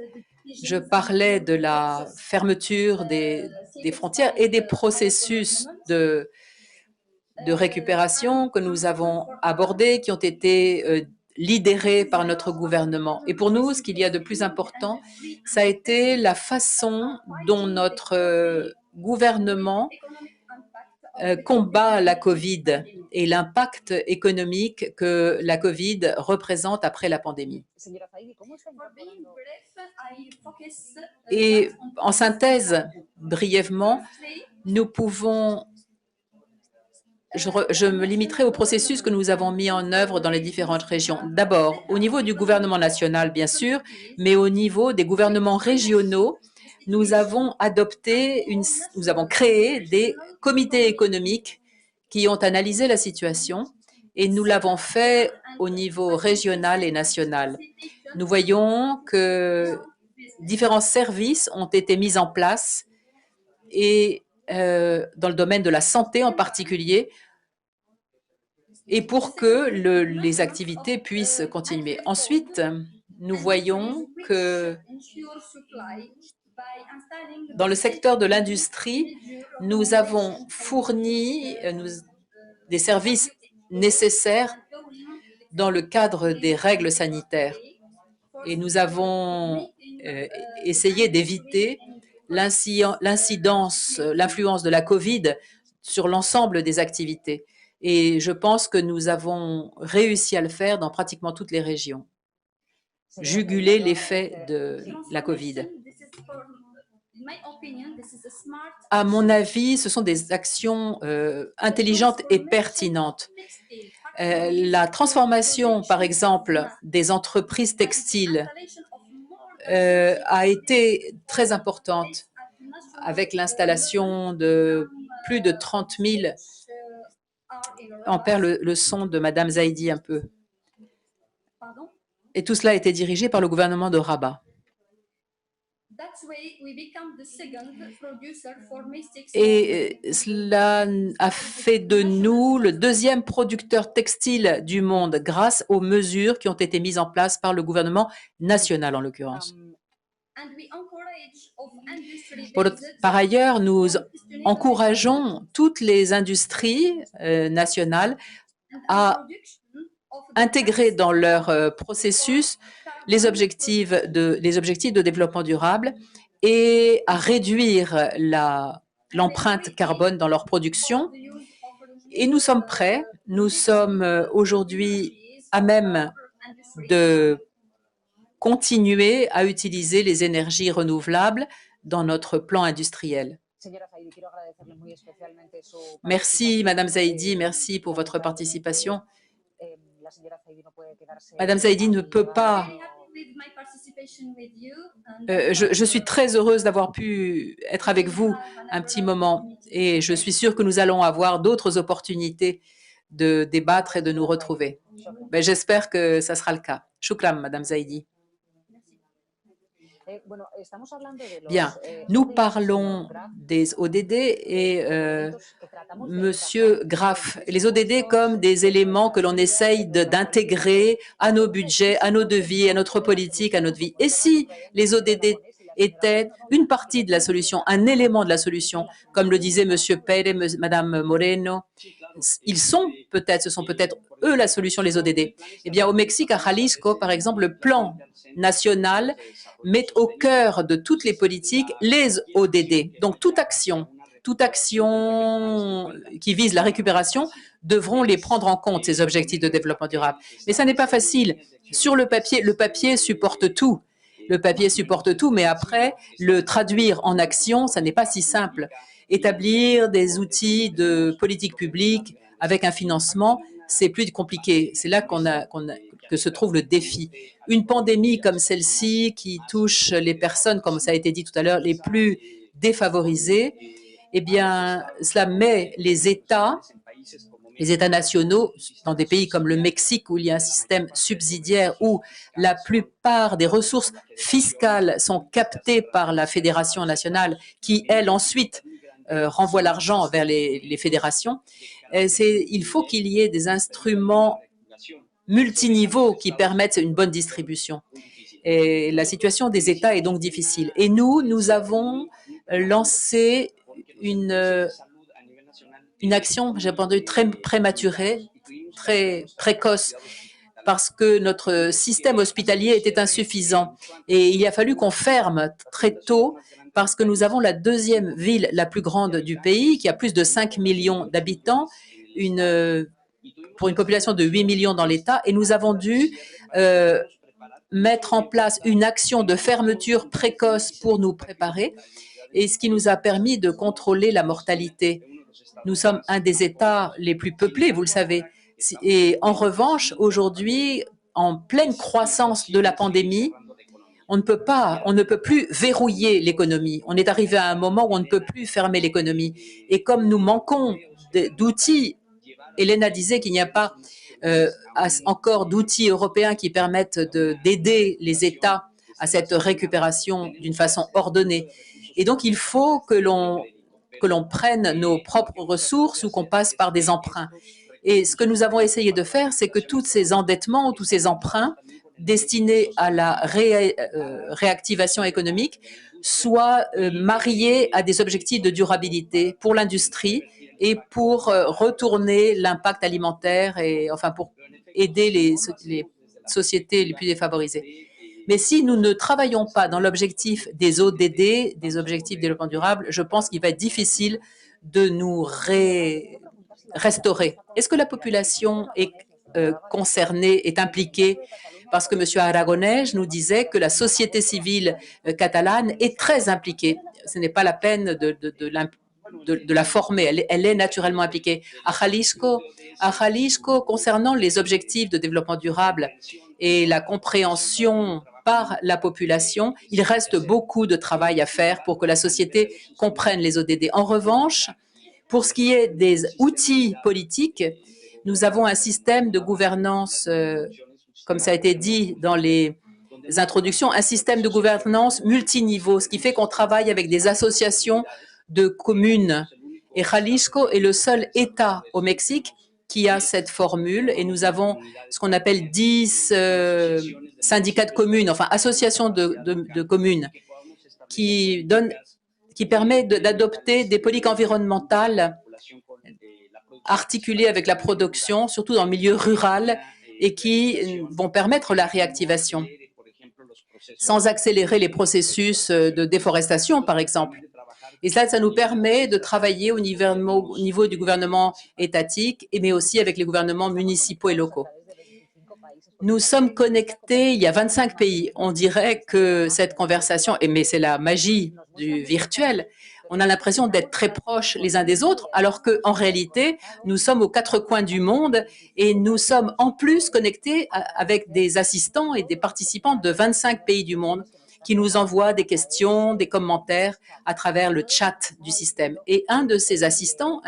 D: Je parlais de la fermeture des frontières et des processus de récupération que nous avons abordés, qui ont été lidérés par notre gouvernement. Et pour nous, ce qu'il y a de plus important, ça a été la façon dont notre gouvernement combat la COVID et l'impact économique que la COVID représente après la pandémie. Et en synthèse, brièvement, nous pouvons, je me limiterai au processus que nous avons mis en œuvre dans les différentes régions. D'abord, au niveau du gouvernement national, bien sûr, mais au niveau des gouvernements régionaux, nous avons créé des comités économiques qui ont analysé la situation et nous l'avons fait au niveau régional et national. Nous voyons que différents services ont été mis en place et dans le domaine de la santé en particulier, et pour que les activités puissent continuer. Ensuite, nous voyons que dans le secteur de l'industrie, nous avons fourni des services nécessaires dans le cadre des règles sanitaires. Et nous avons essayé d'éviter l'influence de la COVID sur l'ensemble des activités. Et je pense que nous avons réussi à le faire dans pratiquement toutes les régions. Juguler l'effet de la COVID. À mon avis, ce sont des actions intelligentes et pertinentes. La transformation, par exemple, des entreprises textiles a été très importante avec l'installation de plus de 30 000. On perd le son de Madame Zaidi un peu. Et tout cela a été dirigé par le gouvernement de Rabat. Et cela a fait de nous le deuxième producteur textile du monde grâce aux mesures qui ont été mises en place par le gouvernement national en l'occurrence. Par ailleurs, nous encourageons toutes les industries nationales à intégrer dans leur processus les objectifs de développement durable et à réduire l'empreinte carbone dans leur production. Et nous sommes prêts, nous sommes aujourd'hui à même de continuer à utiliser les énergies renouvelables dans notre plan industriel. Merci, Madame Zaidi, merci pour votre participation. Madame Zaidi ne peut pas. Je suis très heureuse d'avoir pu être avec vous un petit moment et je suis sûre que nous allons avoir d'autres opportunités de débattre et de nous retrouver. J'espère que ça sera le cas. Shukram, Madame Zaidi. Bien, nous parlons des ODD et Monsieur Graff, les ODD comme des éléments que l'on essaye d'intégrer à nos budgets, à nos devis, à notre politique, à notre vie. Et si les ODD étaient une partie de la solution, un élément de la solution, comme le disait Monsieur Pérez, Madame Moreno, ce sont peut-être eux la solution, les ODD. Eh bien, au Mexique, à Jalisco, par exemple, le plan national met au cœur de toutes les politiques les ODD. Donc, toute action qui vise la récupération devront les prendre en compte, ces objectifs de développement durable. Mais ça n'est pas facile. Sur le papier supporte tout. Le papier supporte tout, mais après, le traduire en action, ça n'est pas si simple. Établir des outils de politique publique avec un financement, c'est plus compliqué. C'est là que se trouve le défi. Une pandémie comme celle-ci qui touche les personnes, comme ça a été dit tout à l'heure, les plus défavorisées, eh bien, cela met les États nationaux, dans des pays comme le Mexique où il y a un système subsidiaire où la plupart des ressources fiscales sont captées par la fédération nationale qui, elle, ensuite renvoie l'argent vers les fédérations. Il faut qu'il y ait des instruments multiniveaux qui permettent une bonne distribution. Et la situation des États est donc difficile. Et nous avons lancé une action, j'ai entendu, très prématurée, très précoce, parce que notre système hospitalier était insuffisant. Et il a fallu qu'on ferme très tôt parce que nous avons la deuxième ville la plus grande du pays, qui a plus de 5 millions d'habitants, pour une population de 8 millions dans l'État, et nous avons dû mettre en place une action de fermeture précoce pour nous préparer, et ce qui nous a permis de contrôler la mortalité. Nous sommes un des États les plus peuplés, vous le savez. Et en revanche, aujourd'hui, en pleine croissance de la pandémie, on ne peut plus verrouiller l'économie. On est arrivé à un moment où on ne peut plus fermer l'économie. Et comme nous manquons d'outils, Elena disait qu'il n'y a pas encore d'outils européens qui permettent d'aider les États à cette récupération d'une façon ordonnée. Et donc, il faut que l'on prenne nos propres ressources ou qu'on passe par des emprunts. Et ce que nous avons essayé de faire, c'est que tous ces endettements ou tous ces emprunts destinés à la réactivation économique soient mariés à des objectifs de durabilité pour l'industrie et pour retourner l'impact alimentaire et enfin pour aider les sociétés les plus défavorisées. Mais si nous ne travaillons pas dans l'objectif des ODD, des objectifs de développement durable, je pense qu'il va être difficile de nous restaurer. Est-ce que la population est concerné, est impliqué, parce que M. Aragonès nous disait que la société civile catalane est très impliquée. Ce n'est pas la peine de la former, elle est naturellement impliquée. À Jalisco, concernant les objectifs de développement durable et la compréhension par la population, il reste beaucoup de travail à faire pour que la société comprenne les ODD. En revanche, pour ce qui est des outils politiques, nous avons un système de gouvernance, comme ça a été dit dans les introductions, un système de gouvernance multiniveau, ce qui fait qu'on travaille avec des associations de communes. Et Jalisco est le seul État au Mexique qui a cette formule, et nous avons ce qu'on appelle 10 syndicats de communes, enfin associations de communes, qui permet d'adopter des politiques environnementales articulées avec la production, surtout dans le milieu rural, et qui vont permettre la réactivation, sans accélérer les processus de déforestation, par exemple. Et ça nous permet de travailler au niveau du gouvernement étatique, mais aussi avec les gouvernements municipaux et locaux. Nous sommes connectés, il y a 25 pays. On dirait que cette conversation, mais c'est la magie du virtuel, on a l'impression d'être très proches les uns des autres, alors qu'en réalité, nous sommes aux quatre coins du monde et nous sommes en plus connectés avec des assistants et des participants de 25 pays du monde qui nous envoient des questions, des commentaires à travers le chat du système. Et un de ces assistants,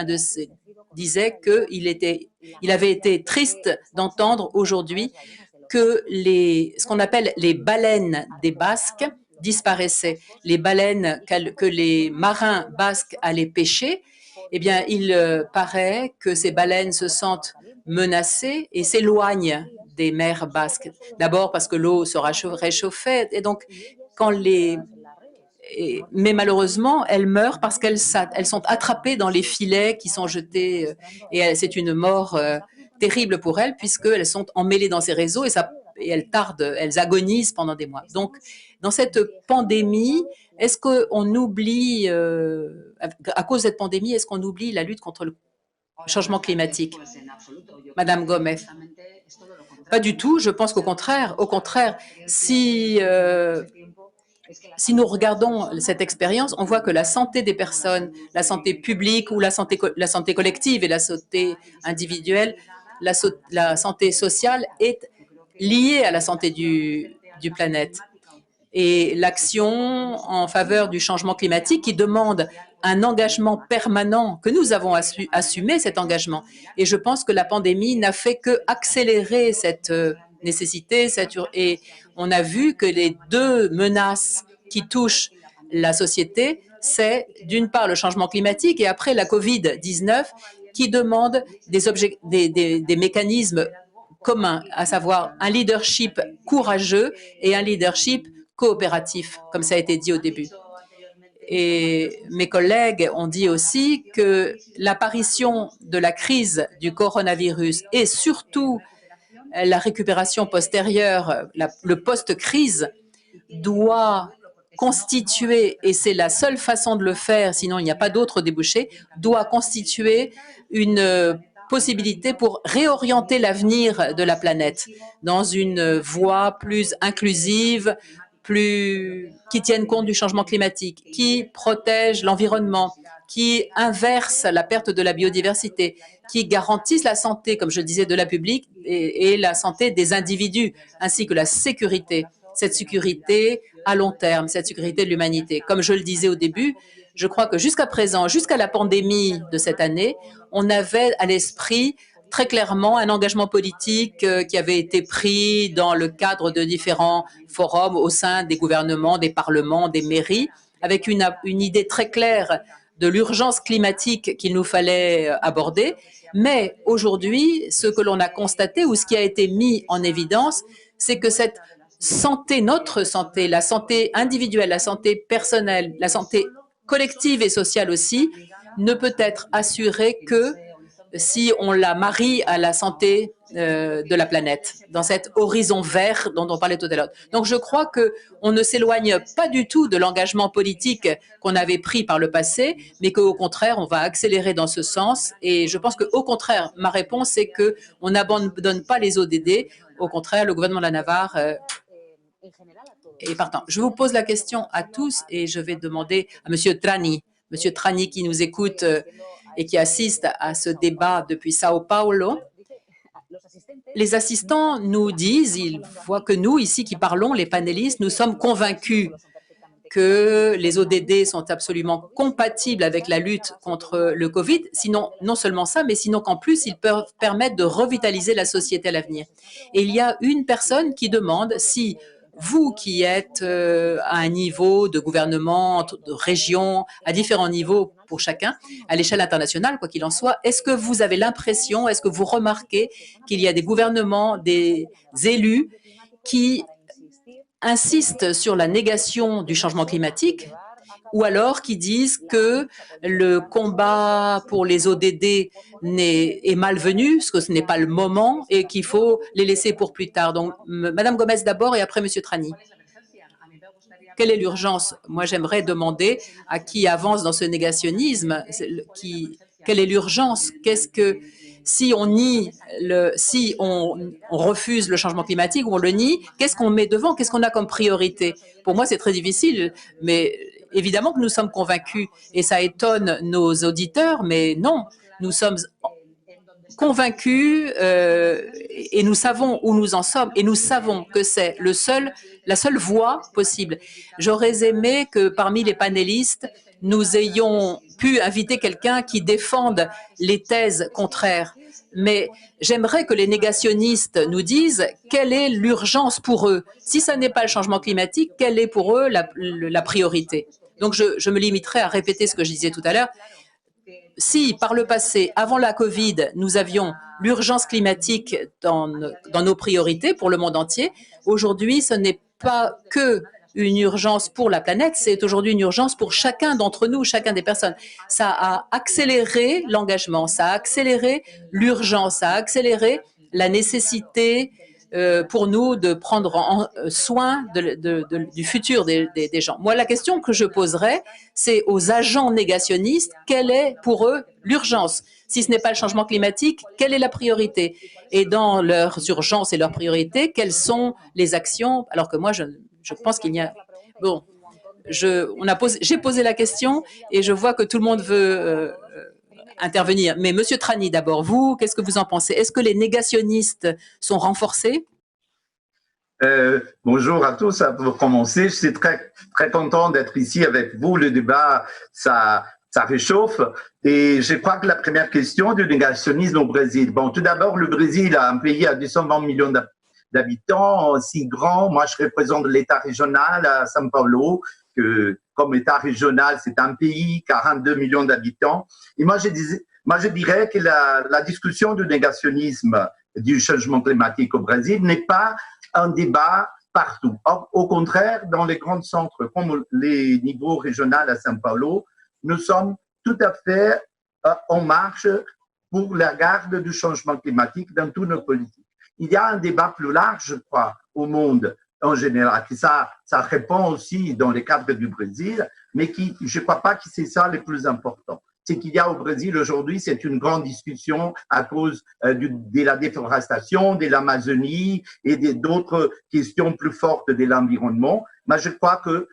D: disait qu'il avait été triste d'entendre aujourd'hui que ce qu'on appelle les baleines des Basques disparaissaient. Les baleines que les marins basques allaient pêcher, eh bien, il paraît que ces baleines se sentent menacées et s'éloignent des mers basques. D'abord parce que l'eau se réchauffait, et donc mais malheureusement, elles meurent parce qu'elles sont attrapées dans les filets qui sont jetés, et c'est une mort terrible pour elles puisqu'elles sont emmêlées dans ces réseaux et elles agonisent pendant des mois. Donc, dans cette pandémie, est-ce qu'on oublie, à cause de cette pandémie, est-ce qu'on oublie la lutte contre le changement climatique? Madame Gomez. Pas du tout, je pense qu'au contraire. Au contraire, si nous regardons cette expérience, on voit que la santé des personnes, la santé publique ou la santé collective et la santé individuelle, la santé sociale est liée à la santé du planète. Et l'action en faveur du changement climatique qui demande un engagement permanent, que nous avons assumé cet engagement. Et je pense que la pandémie n'a fait qu'accélérer cette nécessité, et on a vu que les deux menaces qui touchent la société, c'est d'une part le changement climatique et après la COVID-19 qui demande des mécanismes communs, à savoir un leadership courageux et un leadership coopératif, comme ça a été dit au début. Et mes collègues ont dit aussi que l'apparition de la crise du coronavirus et surtout la récupération postérieure, le post-crise, doit constituer, et c'est la seule façon de le faire, sinon il n'y a pas d'autre débouché, doit constituer une possibilité pour réorienter l'avenir de la planète dans une voie plus inclusive, qui tienne compte du changement climatique, qui protège l'environnement, qui inverse la perte de la biodiversité, qui garantisse la santé, comme je disais, de la public et la santé des individus, ainsi que la sécurité, cette sécurité à long terme, cette sécurité de l'humanité. Comme je le disais au début, je crois que jusqu'à présent, jusqu'à la pandémie de cette année, on avait à l'esprit très clairement un engagement politique qui avait été pris dans le cadre de différents forums au sein des gouvernements, des parlements, des mairies, avec une idée très claire de l'urgence climatique qu'il nous fallait aborder. Mais aujourd'hui, ce que l'on a constaté ou ce qui a été mis en évidence, c'est que cette santé, notre santé, la santé individuelle, la santé personnelle, la santé collective et sociale aussi, ne peut être assurée que si on la marie à la santé de la planète, dans cet horizon vert dont on parlait tout à l'heure. Donc, je crois qu'on ne s'éloigne pas du tout de l'engagement politique qu'on avait pris par le passé, mais qu'au contraire, on va accélérer dans ce sens. Et je pense qu'au contraire, ma réponse est qu'on n'abandonne pas les ODD. Au contraire, le gouvernement de la Navarre est partant. Je vous pose la question à tous et je vais demander à M. Trani. M. Trani qui nous écoute et qui assiste à ce débat depuis Sao Paulo. Les assistants nous disent, ils voient que nous, ici qui parlons, les panélistes, nous sommes convaincus que les ODD sont absolument compatibles avec la lutte contre le Covid. Sinon, non seulement ça, mais sinon qu'en plus, ils peuvent permettre de revitaliser la société à l'avenir. Et il y a une personne qui demande si vous qui êtes à un niveau de gouvernement, de région, à différents niveaux pour chacun, à l'échelle internationale, quoi qu'il en soit, est-ce que vous avez l'impression, est-ce que vous remarquez qu'il y a des gouvernements, des élus qui insistent sur la négation du changement climatique ou alors qui disent que le combat pour les ODD est malvenu, parce que ce n'est pas le moment et qu'il faut les laisser pour plus tard. Donc, Madame Gomez d'abord et après Monsieur Trani. Quelle est l'urgence? Moi, j'aimerais demander à qui avance dans ce négationnisme, quelle est l'urgence? Qu'est-ce que si on nie si on refuse le changement climatique ou on le nie, qu'est-ce qu'on met devant? Qu'est-ce qu'on a comme priorité? Pour moi, c'est très difficile, mais évidemment que nous sommes convaincus et ça étonne nos auditeurs, mais non, nous sommes convaincus et nous savons où nous en sommes et nous savons que c'est la seule voie possible. J'aurais aimé que parmi les panélistes, nous ayons pu inviter quelqu'un qui défende les thèses contraires. Mais j'aimerais que les négationnistes nous disent quelle est l'urgence pour eux. Si ce n'est pas le changement climatique, quelle est pour eux la priorité? Donc, je me limiterai à répéter ce que je disais tout à l'heure. Si, par le passé, avant la COVID, nous avions l'urgence climatique dans nos priorités pour le monde entier, aujourd'hui, ce n'est pas que une urgence pour la planète, c'est aujourd'hui une urgence pour chacun d'entre nous, chacun des personnes. Ça a accéléré l'engagement, ça a accéléré l'urgence, ça a accéléré la nécessité pour nous de prendre soin du futur des gens. Moi, la question que je poserais, c'est aux agents négationnistes, quelle est pour eux l'urgence? Si ce n'est pas le changement climatique, quelle est la priorité? Et dans leurs urgences et leurs priorités, quelles sont les actions? Alors que moi, je pense qu'il y a... Bon, j'ai posé la question et je vois que tout le monde veut intervenir. Mais Monsieur Trani, d'abord, vous, qu'est-ce que vous en pensez? Est-ce que les négationnistes sont renforcés?
E: Bonjour à tous. Pour commencer, je suis très, très content d'être ici avec vous. Le débat, ça réchauffe. Et je crois que la première question du négationnisme au Brésil. Bon, tout d'abord, le Brésil a un pays à 220 millions d'habitants, si grand. Moi, je représente l'État régional à São Paulo, que comme État régional, c'est un pays, 42 millions d'habitants. Et moi, je dirais que la discussion du négationnisme du changement climatique au Brésil n'est pas un débat partout. Au contraire, dans les grands centres comme les niveaux régionaux à São Paulo, nous sommes tout à fait en marche pour la garde du changement climatique dans toutes nos politiques. Il y a un débat plus large, je crois, au monde en général, qui ça répond aussi dans le cadre du Brésil, mais qui, je ne crois pas que c'est ça le plus important. C'est qu'il y a au Brésil aujourd'hui, c'est une grande discussion à cause de la déforestation, de l'Amazonie et d'autres questions plus fortes de l'environnement. Mais je crois que,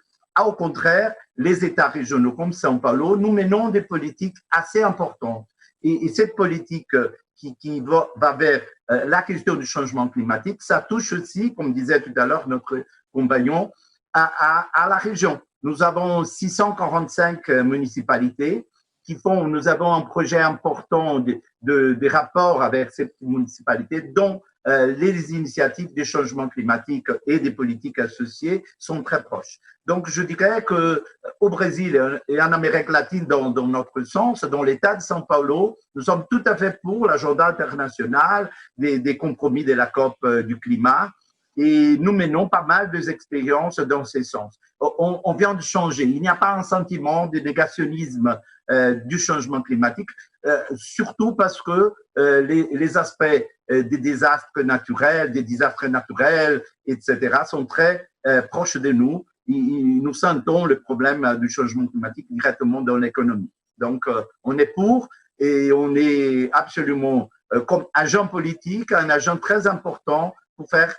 E: au contraire, les États régionaux comme São Paulo, nous menons des politiques assez importantes. Et cette politique qui va vers la question du changement climatique, ça touche aussi, comme disait tout à l'heure notre compagnon, à la région. Nous avons 645 municipalités nous avons un projet important de rapport avec ces municipalités dont les initiatives de changement climatique et des politiques associées sont très proches. Donc, je dirais que au Brésil et en Amérique latine, dans notre sens, dans l'État de São Paulo, nous sommes tout à fait pour l'agenda international, des compromis de la COP du climat, et nous menons pas mal d'expériences dans ce sens. on vient de changer. Il n'y a pas un sentiment de négationnisme du changement climatique, surtout parce que les aspects des désastres naturels, etc., sont très proches de nous. Nous sentons le problème du changement climatique directement dans l'économie. Donc, on est pour et on est absolument, comme agent politique, un agent très important pour faire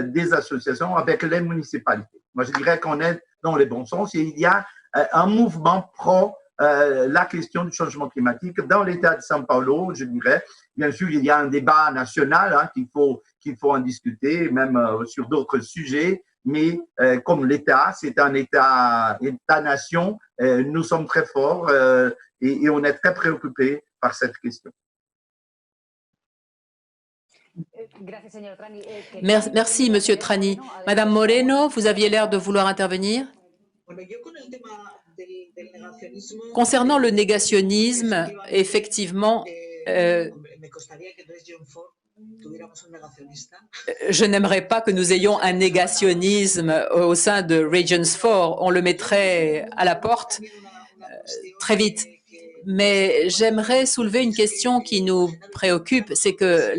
E: des associations avec les municipalités. Moi, je dirais qu'on est dans le bon sens et il y a un mouvement pro la question du changement climatique dans l'État de São Paulo, je dirais. Bien sûr, il y a un débat national qu'il faut en discuter, même sur d'autres sujets, mais comme l'État, c'est un État-nation, nous sommes très forts et on est très préoccupés par cette question.
D: Merci, Monsieur Trani. Madame Moreno, vous aviez l'air de vouloir intervenir. Concernant le négationnisme, effectivement, je n'aimerais pas que nous ayons un négationnisme au sein de Regions 4. On le mettrait à la porte très vite. Mais j'aimerais soulever une question qui nous préoccupe, c'est que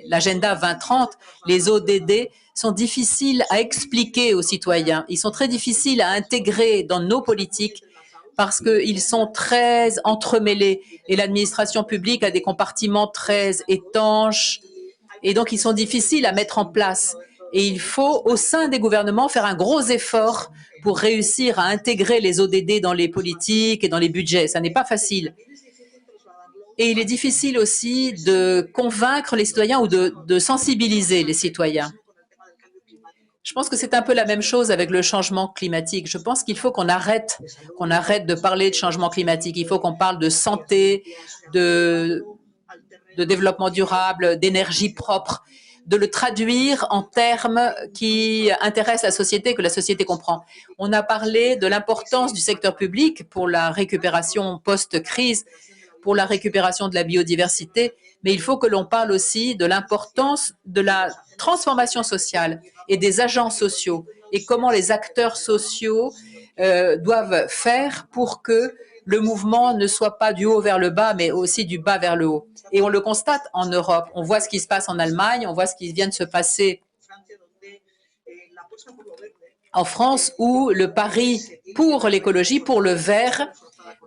D: l'agenda 2030, les ODD, sont difficiles à expliquer aux citoyens. Ils sont très difficiles à intégrer dans nos politiques parce qu'ils sont très entremêlés et l'administration publique a des compartiments très étanches et donc ils sont difficiles à mettre en place. Et il faut, au sein des gouvernements, faire un gros effort pour réussir à intégrer les ODD dans les politiques et dans les budgets. Ça n'est pas facile. Et il est difficile aussi de convaincre les citoyens ou de sensibiliser les citoyens. Je pense que c'est un peu la même chose avec le changement climatique. Je pense qu'il faut qu'on arrête de parler de changement climatique. Il faut qu'on parle de santé, de développement durable, d'énergie propre, de le traduire en termes qui intéressent la société, que la société comprend. On a parlé de l'importance du secteur public pour la récupération post-crise, pour la récupération de la biodiversité, mais il faut que l'on parle aussi de l'importance de la transformation sociale et des agents sociaux et comment les acteurs sociaux doivent faire pour que le mouvement ne soit pas du haut vers le bas, mais aussi du bas vers le haut. Et on le constate en Europe. On voit ce qui se passe en Allemagne, on voit ce qui vient de se passer en France, où le pari pour l'écologie, pour le vert,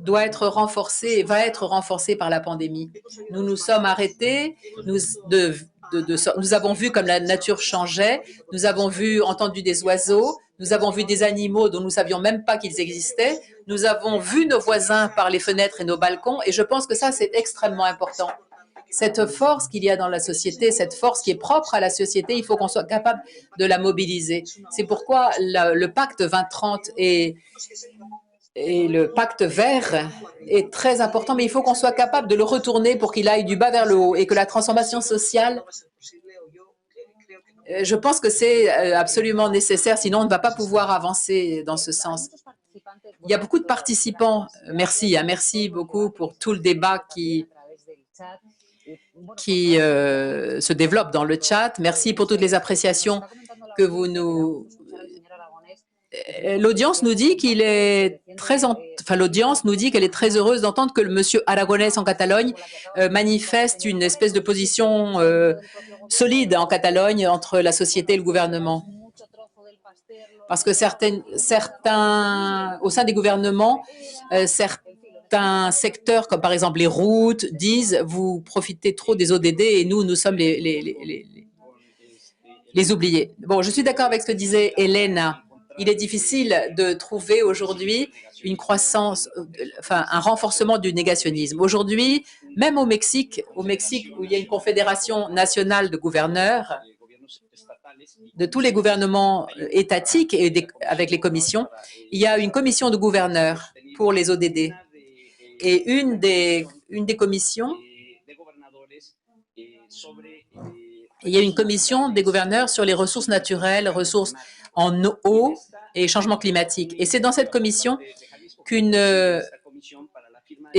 D: doit être renforcé et va être renforcé par la pandémie. Nous nous sommes arrêtés, nous avons vu comme la nature changeait, nous avons entendu des oiseaux, nous avons vu des animaux dont nous ne savions même pas qu'ils existaient, nous avons vu nos voisins par les fenêtres et nos balcons, et je pense que ça, c'est extrêmement important. Cette force qu'il y a dans la société, cette force qui est propre à la société, il faut qu'on soit capable de la mobiliser. C'est pourquoi le pacte 2030 et le pacte vert est très important, mais il faut qu'on soit capable de le retourner pour qu'il aille du bas vers le haut et que la transformation sociale, je pense que c'est absolument nécessaire, sinon on ne va pas pouvoir avancer dans ce sens. Il y a beaucoup de participants. Merci, merci beaucoup pour tout le débat qui se développe dans le chat. Merci pour toutes les appréciations que vous nous... L'audience nous dit qu'elle est très heureuse d'entendre que le monsieur Aragonès en Catalogne manifeste une espèce de position solide en Catalogne entre la société et le gouvernement. Parce que certains, au sein des gouvernements, certains secteurs, comme par exemple les routes, disent vous profitez trop des ODD et nous sommes les oubliés. Bon, je suis d'accord avec ce que disait Elena. Il est difficile de trouver aujourd'hui une croissance, un renforcement du négationnisme. Aujourd'hui, même au Mexique où il y a une confédération nationale de gouverneurs, de tous les gouvernements étatiques et avec les commissions, il y a une commission de gouverneurs pour les ODD. Et une des commissions, il y a une commission des gouverneurs sur les ressources naturelles, ressources en eau et changement climatique. Et c'est dans cette commission et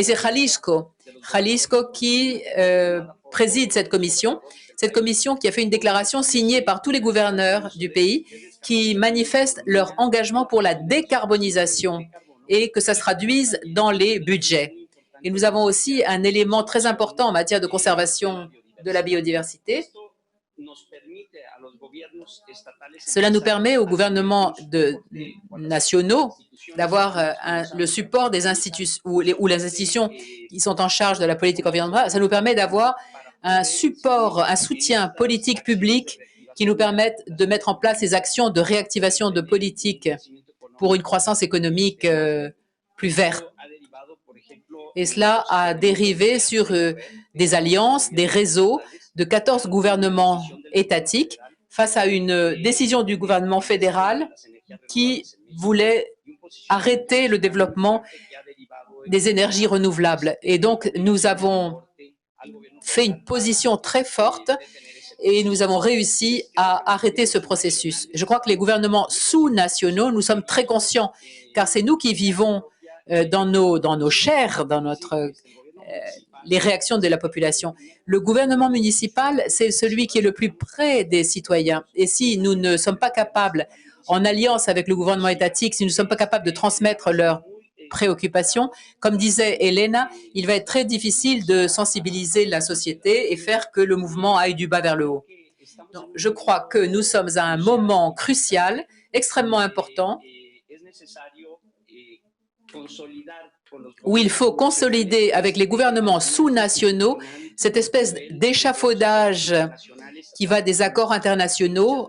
D: c'est Jalisco qui préside cette commission qui a fait une déclaration signée par tous les gouverneurs du pays qui manifestent leur engagement pour la décarbonisation et que ça se traduise dans les budgets. Et nous avons aussi un élément très important en matière de conservation de la biodiversité. Cela nous permet aux gouvernements nationaux d'avoir le support des institutions ou les institutions qui sont en charge de la politique environnementale. Ça nous permet d'avoir un support, un soutien politique public qui nous permettent de mettre en place ces actions de réactivation de politiques pour une croissance économique plus verte. Et cela a dérivé sur des alliances, des réseaux de 14 gouvernements étatiques face à une décision du gouvernement fédéral qui voulait arrêter le développement des énergies renouvelables. Et donc, nous avons fait une position très forte et nous avons réussi à arrêter ce processus. Je crois que les gouvernements sous-nationaux, nous sommes très conscients, car c'est nous qui vivons dans nos chairs, dans les réactions de la population. Le gouvernement municipal, c'est celui qui est le plus près des citoyens. Et si nous ne sommes pas capables, en alliance avec le gouvernement étatique, si nous ne sommes pas capables de transmettre leurs préoccupations, comme disait Elena, il va être très difficile de sensibiliser la société et faire que le mouvement aille du bas vers le haut. Donc, je crois que nous sommes à un moment crucial, extrêmement important, où il faut consolider avec les gouvernements sous-nationaux cette espèce d'échafaudage qui va des accords internationaux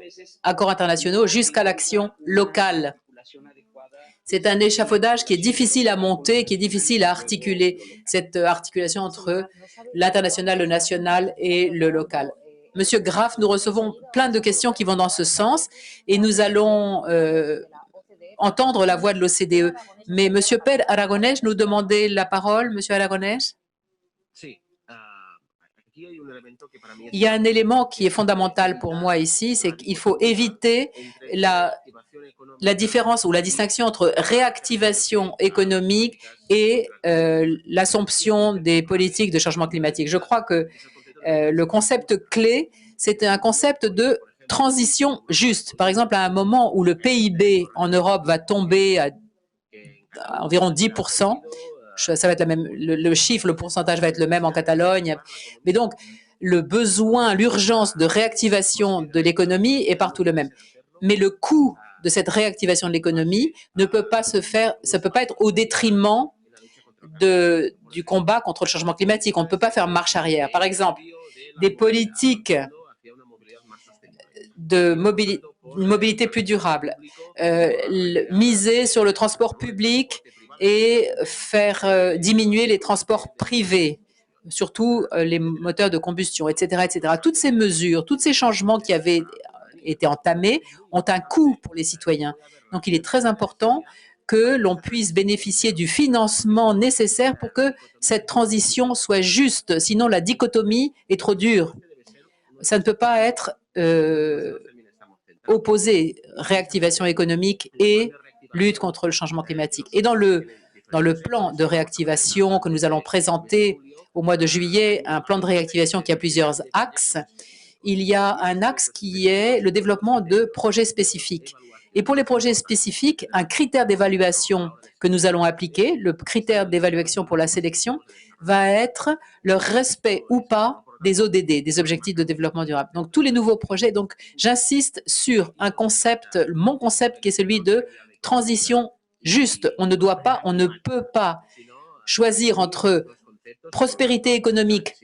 D: jusqu'à l'action locale. C'est un échafaudage qui est difficile à monter, qui est difficile à articuler, cette articulation entre l'international, le national et le local. Monsieur Graff, nous recevons plein de questions qui vont dans ce sens et nous allons entendre la voix de l'OCDE. Mais Monsieur Pedro Aragonés nous demandait la parole. Monsieur Aragonés? Il y a un élément qui est fondamental pour moi ici, c'est qu'il faut éviter la différence ou la distinction entre réactivation économique et l'assomption des politiques de changement climatique. Je crois que le concept clé, c'est un concept de transition juste. Par exemple, à un moment où le PIB en Europe va tomber à environ 10%, ça va être la même, le chiffre, le pourcentage va être le même en Catalogne. Mais donc, le besoin, l'urgence de réactivation de l'économie est partout le même. Mais le coût de cette réactivation de l'économie ne peut pas se faire, ça ne peut pas être au détriment du combat contre le changement climatique. On ne peut pas faire marche arrière. Par exemple, des politiques de mobilité plus durable, miser sur le transport public et faire diminuer les transports privés, surtout les moteurs de combustion, etc., etc. Toutes ces mesures, tous ces changements qui avaient été entamés ont un coût pour les citoyens. Donc, il est très important que l'on puisse bénéficier du financement nécessaire pour que cette transition soit juste. Sinon, la dichotomie est trop dure. Ça ne peut pas être opposé, réactivation économique et lutte contre le changement climatique. Et dans le plan de réactivation que nous allons présenter au mois de juillet, un plan de réactivation qui a plusieurs axes, il y a un axe qui est le développement de projets spécifiques. Et pour les projets spécifiques, un critère d'évaluation que nous allons appliquer, le critère d'évaluation pour la sélection, va être le respect ou pas des ODD, des objectifs de développement durable. Donc, tous les nouveaux projets, donc j'insiste sur un concept, mon concept qui est celui de transition juste. On ne peut pas choisir entre prospérité économique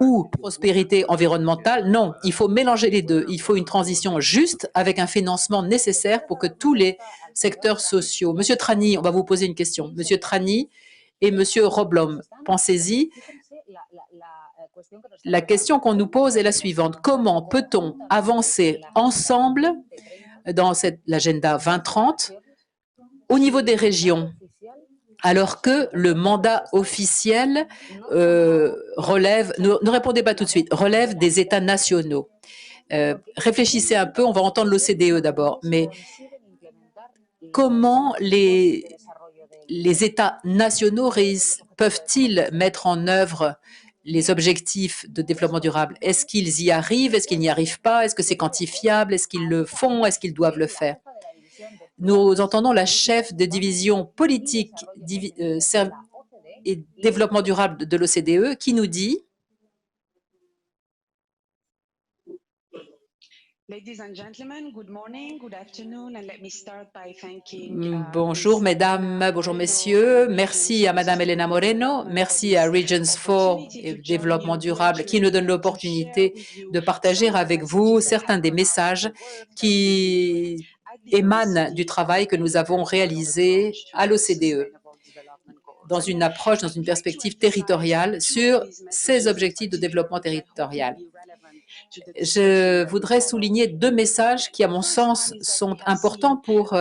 D: ou prospérité environnementale. Non, il faut mélanger les deux. Il faut une transition juste avec un financement nécessaire pour que tous les secteurs sociaux. Monsieur Trani, on va vous poser une question. Monsieur Trani et Monsieur Roblom, pensez-y. La question qu'on nous pose est la suivante. Comment peut-on avancer ensemble dans l'agenda 2030 au niveau des régions, alors que le mandat officiel relève, ne répondez pas tout de suite, relève des États nationaux. Réfléchissez un peu, on va entendre l'OCDE d'abord, mais comment les États nationaux peuvent-ils mettre en œuvre les objectifs de développement durable. Est-ce qu'ils y arrivent? Est-ce qu'ils n'y arrivent pas? Est-ce que c'est quantifiable? Est-ce qu'ils le font? Est-ce qu'ils doivent le faire? Nous entendons la chef de division politique et développement durable de l'OCDE qui nous dit bonjour mesdames, bonjour messieurs, merci à madame Elena Moreno, merci à Regions 4 et Développement durable qui nous donne l'opportunité de partager avec vous certains des messages qui émanent du travail que nous avons réalisé à l'OCDE dans une approche, dans une perspective territoriale sur ces objectifs de développement territorial. Je voudrais souligner deux messages qui, à mon sens, sont importants pour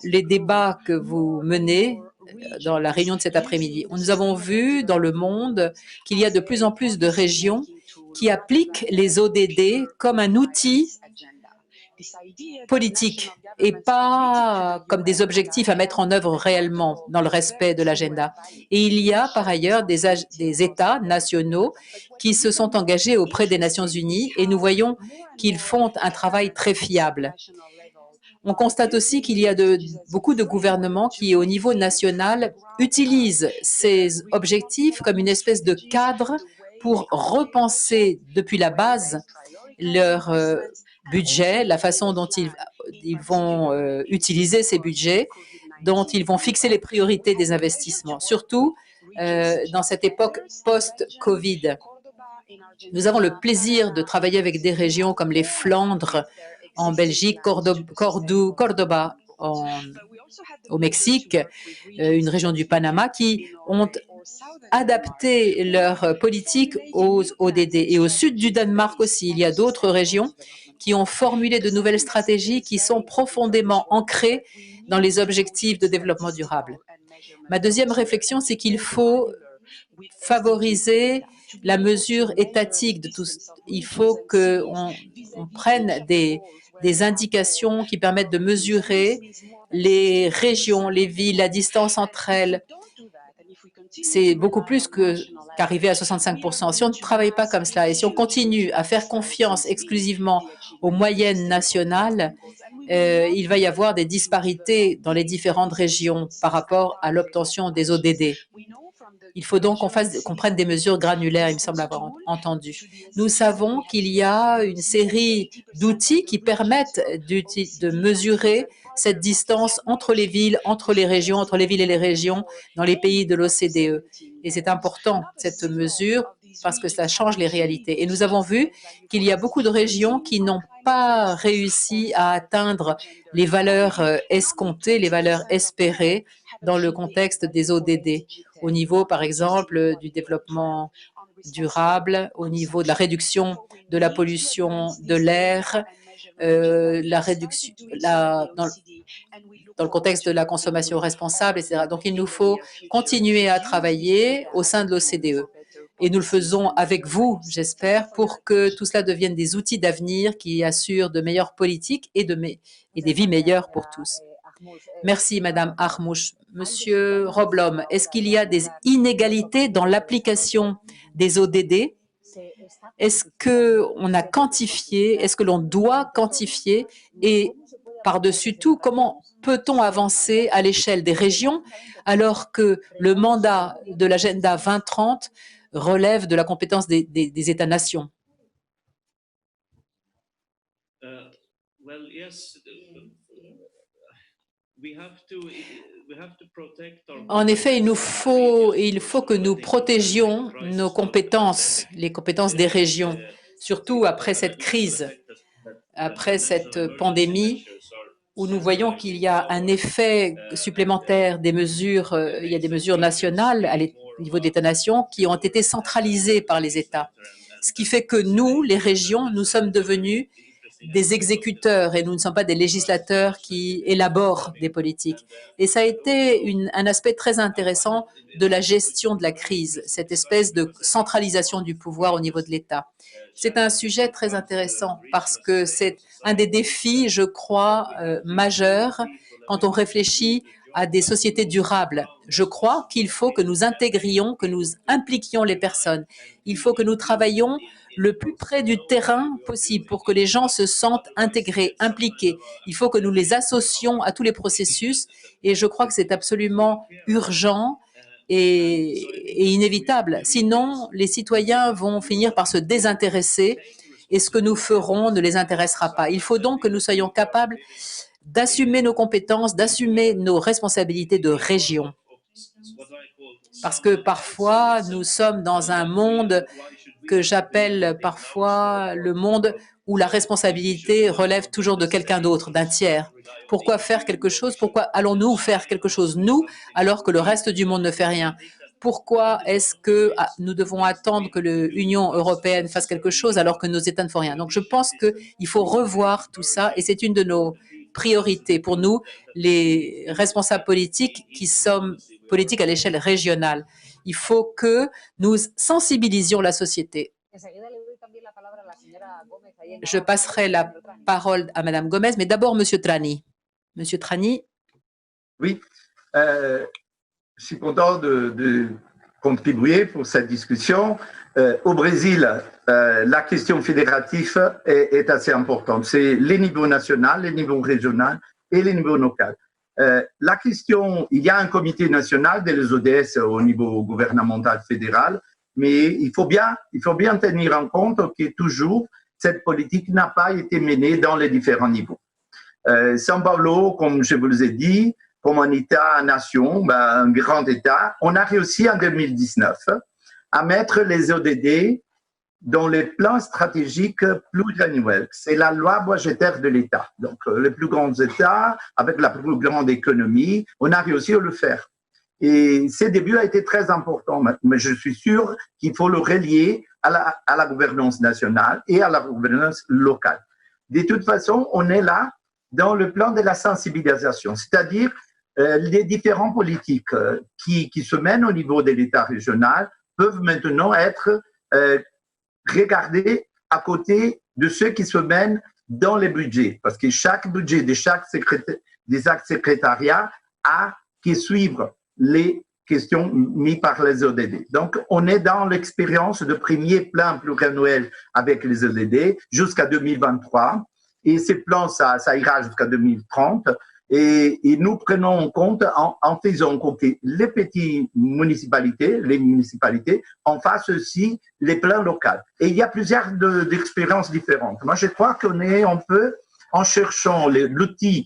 D: les débats que vous menez dans la réunion de cet après-midi. Nous avons vu dans le monde qu'il y a de plus en plus de régions qui appliquent les ODD comme un outil politique et pas comme des objectifs à mettre en œuvre réellement dans le respect de l'agenda. Et il y a par ailleurs des États nationaux qui se sont engagés auprès des Nations Unies et nous voyons qu'ils font un travail très fiable. On constate aussi qu'il y a beaucoup de gouvernements qui, au niveau national, utilisent ces objectifs comme une espèce de cadre pour repenser depuis la base leur budget, la façon dont ils vont utiliser ces budgets, dont ils vont fixer les priorités des investissements, surtout dans cette époque post-Covid. Nous avons le plaisir de travailler avec des régions comme les Flandres en Belgique, Cordoba au Mexique, une région du Panama, qui ont adapté leur politique aux ODD. Et au sud du Danemark aussi, il y a d'autres régions qui ont formulé de nouvelles stratégies qui sont profondément ancrées dans les objectifs de développement durable. Ma deuxième réflexion, c'est qu'il faut favoriser la mesure étatique de tout. Il faut qu'on prenne des indications qui permettent de mesurer les régions, les villes, la distance entre elles. C'est beaucoup plus qu'arriver à 65%. Si on ne travaille pas comme cela et si on continue à faire confiance exclusivement aux moyennes nationales, il va y avoir des disparités dans les différentes régions par rapport à l'obtention des ODD. Il faut donc qu'on prenne des mesures granulaires, il me semble avoir entendu. Nous savons qu'il y a une série d'outils qui permettent de mesurer cette distance entre les villes, entre les régions, entre les villes et les régions dans les pays de l'OCDE. Et c'est important, cette mesure, parce que ça change les réalités. Et nous avons vu qu'il y a beaucoup de régions qui n'ont pas réussi à atteindre les valeurs escomptées, les valeurs espérées dans le contexte des ODD, au niveau, par exemple, du développement durable, au niveau de la réduction de la pollution de l'air, la réduction, dans le contexte de la consommation responsable, etc. Donc, il nous faut continuer à travailler au sein de l'OCDE. Et nous le faisons avec vous, j'espère, pour que tout cela devienne des outils d'avenir qui assurent de meilleures politiques et des vies meilleures pour tous. Merci, Madame Armouche. Monsieur Roblom, est-ce qu'il y a des inégalités dans l'application des ODD? Est-ce qu'on a quantifié, est-ce que l'on doit quantifier et par-dessus tout, comment peut-on avancer à l'échelle des régions alors que le mandat de l'agenda 2030 relève de la compétence des États-nations? En effet, il faut que nous protégions nos compétences, les compétences des régions, surtout après cette crise, après cette pandémie, où nous voyons qu'il y a un effet supplémentaire des mesures, il y a des mesures nationales au niveau des États-nations qui ont été centralisées par les États. Ce qui fait que nous, les régions, nous sommes devenus des exécuteurs et nous ne sommes pas des législateurs qui élaborent des politiques. Et ça a été un aspect très intéressant de la gestion de la crise, cette espèce de centralisation du pouvoir au niveau de l'État. C'est un sujet très intéressant parce que c'est un des défis, je crois, majeurs quand on réfléchit à des sociétés durables. Je crois qu'il faut que nous intégrions, que nous impliquions les personnes. Il faut que nous travaillions le plus près du terrain possible pour que les gens se sentent intégrés, impliqués. Il faut que nous les associons à tous les processus et je crois que c'est absolument urgent et inévitable. Sinon, les citoyens vont finir par se désintéresser et ce que nous ferons ne les intéressera pas. Il faut donc que nous soyons capables d'assumer nos compétences, d'assumer nos responsabilités de région. Parce que parfois, nous sommes dans un monde que j'appelle parfois le monde où la responsabilité relève toujours de quelqu'un d'autre, d'un tiers. Pourquoi faire quelque chose? Pourquoi allons-nous faire quelque chose, nous, alors que le reste du monde ne fait rien? Pourquoi est-ce que nous devons attendre que l'Union européenne fasse quelque chose alors que nos États ne font rien? Donc, je pense qu'il faut revoir tout ça et c'est une de nos priorités pour nous, les responsables politiques qui sommes politiques à l'échelle régionale. Il faut que nous sensibilisions la société. Je passerai la parole à Madame Gomez, mais d'abord Monsieur Trani. Monsieur Trani.
E: Oui, je suis content de contribuer pour cette discussion. Au Brésil, la question fédérative est assez importante. C'est les niveaux national, les niveaux régional et les niveaux locaux. La question, il y a un comité national des ODS au niveau gouvernemental fédéral, mais il faut bien tenir en compte que toujours cette politique n'a pas été menée dans les différents niveaux. São Paulo, comme je vous l'ai dit, comme un État-nation, un grand État, on a réussi en 2019 à mettre les ODD dans les plans stratégiques pluriannuels. C'est la loi budgétaire de l'État. Donc, les plus grands États, avec la plus grande économie, on a réussi à le faire. Et ce début a été très important, mais je suis sûr qu'il faut le relier à la gouvernance nationale et à la gouvernance locale. De toute façon, on est là dans le plan de la sensibilisation, c'est-à-dire les différents politiques qui se mènent au niveau de l'État régional peuvent maintenant être regardés à côté de ceux qui se mènent dans les budgets, parce que chaque budget de chaque secrétariat a qui suivre les questions mises par les ODD. Donc, on est dans l'expérience de premier plan pluriannuel avec les ODD jusqu'à 2023, et ces plans, ça ira jusqu'à 2030. Et nous prenons en compte en faisant compter les petites municipalités, en face aussi les plans locaux. Et il y a plusieurs expériences différentes. Moi, je crois on peut, en cherchant l'outil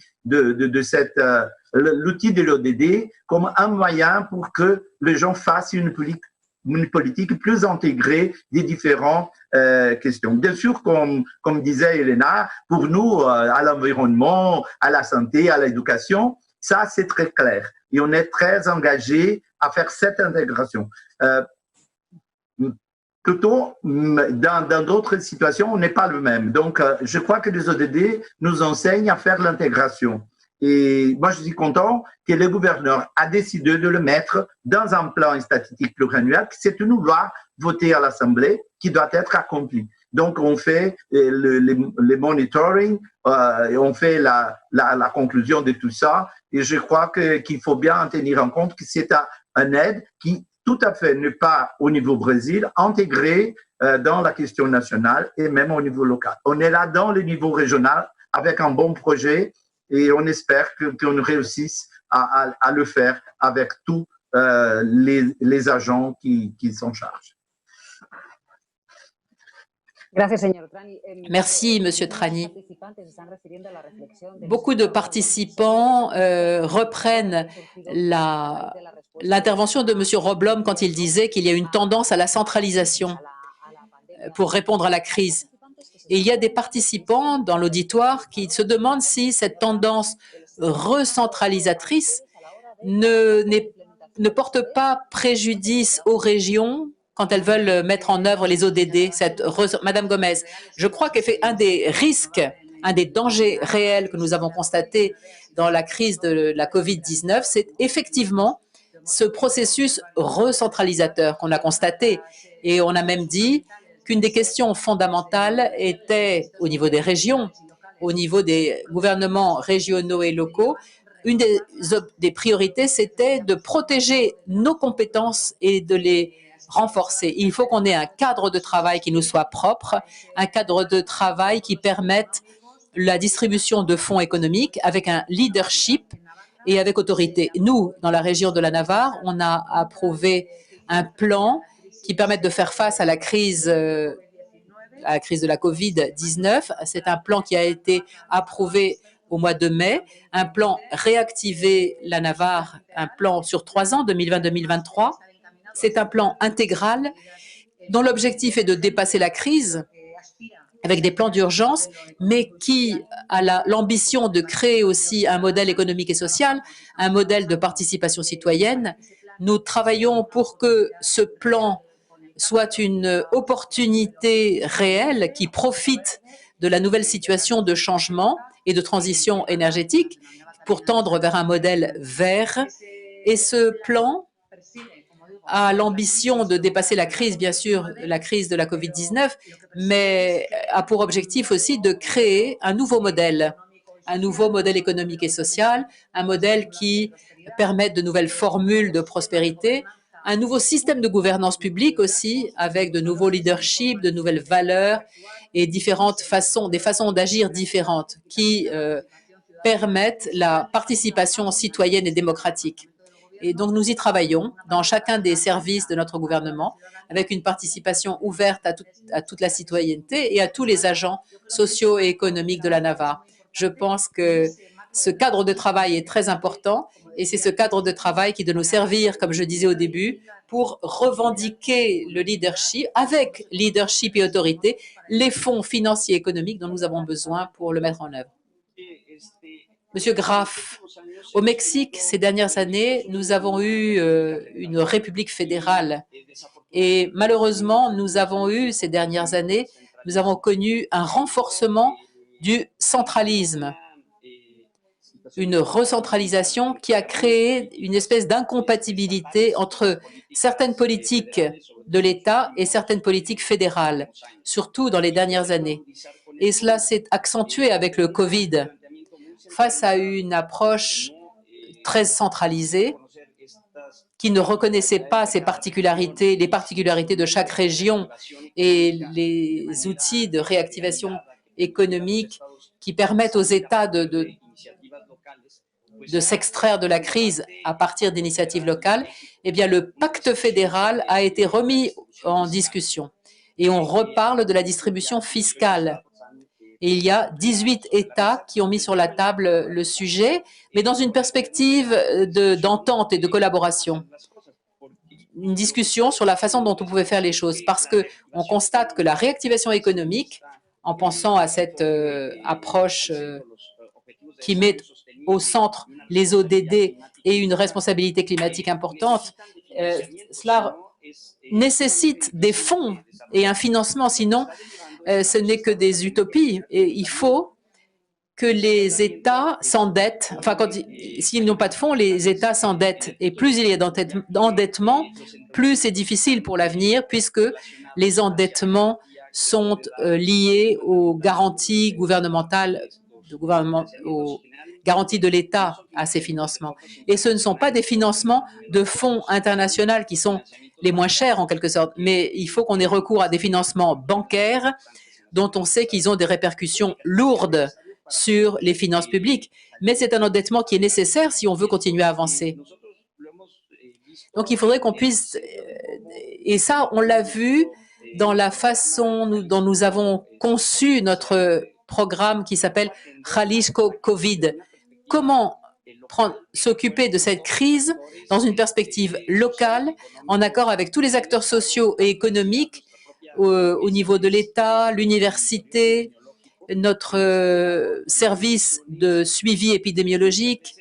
E: l'outil de l'ODD comme un moyen pour que les gens fassent une politique plus intégrée des différentes questions. Bien sûr, comme disait Elena, pour nous, à l'environnement, à la santé, à l'éducation, ça c'est très clair. Et on est très engagé à faire cette intégration. Plutôt, dans d'autres situations, on n'est pas le même. Donc, je crois que les ODD nous enseignent à faire l'intégration. Et moi, je suis content que le gouverneur a décidé de le mettre dans un plan statistique pluriannuel. C'est une loi votée à l'Assemblée qui doit être accomplie. Donc, on fait le monitoring, on fait la conclusion de tout ça. Et je crois qu'il faut bien en tenir en compte que c'est un aide qui, tout à fait, n'est pas au niveau Brésil, intégré dans la question nationale et même au niveau local. On est là dans le niveau régional avec un bon projet. Et on espère qu'on réussisse à le faire avec tous les agents qui s'en chargent.
D: Merci, Monsieur Trani. Beaucoup de participants reprennent l'intervention de Monsieur Roblom quand il disait qu'il y a une tendance à la centralisation pour répondre à la crise. Et il y a des participants dans l'auditoire qui se demandent si cette tendance recentralisatrice ne porte pas préjudice aux régions quand elles veulent mettre en œuvre les ODD. Madame Gomez, je crois qu'un des risques, un des dangers réels que nous avons constatés dans la crise de la COVID-19, c'est effectivement ce processus recentralisateur qu'on a constaté. Et on a même dit qu'une des questions fondamentales était, au niveau des régions, au niveau des gouvernements régionaux et locaux, une des priorités, c'était de protéger nos compétences et de les renforcer. Il faut qu'on ait un cadre de travail qui nous soit propre, un cadre de travail qui permette la distribution de fonds économiques avec un leadership et avec autorité. Nous, dans la région de la Navarre, on a approuvé un plan qui permette de faire face à la crise de la COVID-19. C'est un plan qui a été approuvé au mois de mai, un plan réactiver la Navarre, un plan sur 3 ans, 2020-2023. C'est un plan intégral dont l'objectif est de dépasser la crise avec des plans d'urgence, mais qui a l'ambition de créer aussi un modèle économique et social, un modèle de participation citoyenne. Nous travaillons pour que ce plan soit une opportunité réelle qui profite de la nouvelle situation de changement et de transition énergétique pour tendre vers un modèle vert. Et ce plan a l'ambition de dépasser la crise, bien sûr, la crise de la COVID-19, mais a pour objectif aussi de créer un nouveau modèle économique et social, un modèle qui permette de nouvelles formules de prospérité, un nouveau système de gouvernance publique aussi, avec de nouveaux leaderships, de nouvelles valeurs et des façons d'agir différentes qui permettent la participation citoyenne et démocratique. Et donc, nous y travaillons dans chacun des services de notre gouvernement avec une participation ouverte à toute la citoyenneté et à tous les agents sociaux et économiques de la Navarre. Je pense que ce cadre de travail est très important et c'est ce cadre de travail qui doit nous servir, comme je disais au début, pour revendiquer le leadership, avec leadership et autorité, les fonds financiers et économiques dont nous avons besoin pour le mettre en œuvre. Monsieur Graff, au Mexique, ces dernières années, nous avons eu une république fédérale et malheureusement, nous avons connu un renforcement du centralisme, une recentralisation qui a créé une espèce d'incompatibilité entre certaines politiques de l'État et certaines politiques fédérales, surtout dans les dernières années. Et cela s'est accentué avec le Covid. Face à une approche très centralisée qui ne reconnaissait pas les particularités de chaque région et les outils de réactivation économique qui permettent aux États de s'extraire de la crise à partir d'initiatives locales, eh bien, le pacte fédéral a été remis en discussion et on reparle de la distribution fiscale. Et il y a 18 États qui ont mis sur la table le sujet, mais dans une perspective d'entente et de collaboration. Une discussion sur la façon dont on pouvait faire les choses, parce qu'on constate que la réactivation économique, en pensant à cette approche qui met au centre les ODD et une responsabilité climatique importante, cela nécessite des fonds et un financement, sinon ce n'est que des utopies. Et il faut que les États s'endettent. Enfin, s'ils n'ont pas de fonds, les États s'endettent. Et plus il y a d'endettement, plus c'est difficile pour l'avenir, puisque les endettements sont liés aux garanties gouvernementales, aux garanties de l'État à ces financements. Et ce ne sont pas des financements de fonds internationaux qui sont les moins chers en quelque sorte, mais il faut qu'on ait recours à des financements bancaires dont on sait qu'ils ont des répercussions lourdes sur les finances publiques. Mais c'est un endettement qui est nécessaire si on veut continuer à avancer. Donc, il faudrait qu'on puisse... Et ça, on l'a vu dans la façon dont nous avons conçu notre programme qui s'appelle Jalisco COVID. Comment s'occuper de cette crise dans une perspective locale, en accord avec tous les acteurs sociaux et économiques au niveau de l'État, l'université, notre service de suivi épidémiologique,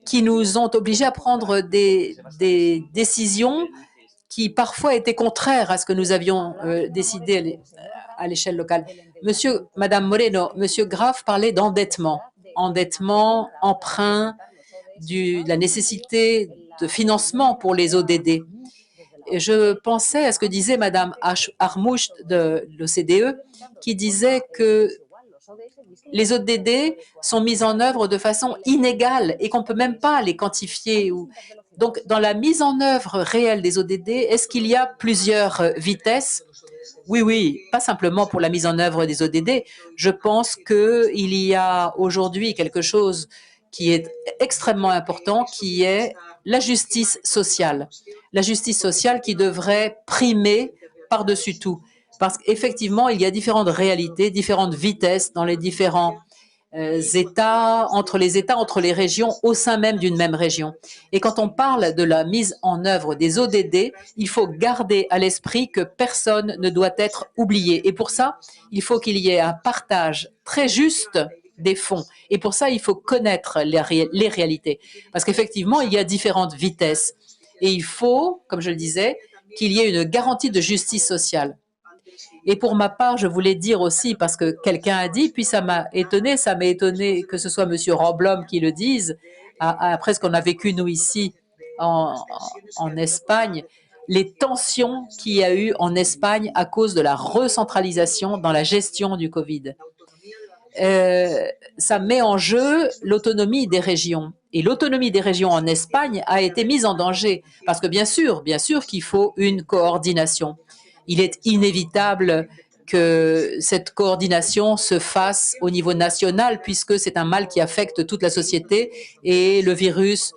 D: qui nous ont obligés à prendre des décisions qui parfois étaient contraires à ce que nous avions décidé à l'échelle locale. Madame Moreno, Monsieur Graff parlait d'endettement. Endettement, emprunt, la nécessité de financement pour les ODD. Et je pensais à ce que disait Madame Armouche de l'OCDE, qui disait que les ODD sont mises en œuvre de façon inégale et qu'on ne peut même pas les quantifier. Donc, dans la mise en œuvre réelle des ODD, est-ce qu'il y a plusieurs vitesses? Oui, oui, pas simplement pour la mise en œuvre des ODD. Je pense qu'il y a aujourd'hui quelque chose qui est extrêmement important, qui est la justice sociale. La justice sociale qui devrait primer par-dessus tout. Parce qu'effectivement, il y a différentes réalités, différentes vitesses dans les différents États, entre les régions, au sein même d'une même région. Et quand on parle de la mise en œuvre des ODD, il faut garder à l'esprit que personne ne doit être oublié. Et pour ça, il faut qu'il y ait un partage très juste des fonds. Et pour ça, il faut connaître les réalités. Parce qu'effectivement, il y a différentes vitesses. Et il faut, comme je le disais, qu'il y ait une garantie de justice sociale. Et pour ma part, je voulais dire aussi, parce que quelqu'un a dit, puis ça m'a étonné que ce soit M. Ramblom qui le dise, après ce qu'on a vécu nous ici en Espagne, les tensions qu'il y a eu en Espagne à cause de la recentralisation dans la gestion du Covid. Ça met en jeu l'autonomie des régions. Et l'autonomie des régions en Espagne a été mise en danger, parce que bien sûr qu'il faut une coordination. Il est inévitable que cette coordination se fasse au niveau national puisque c'est un mal qui affecte toute la société et le virus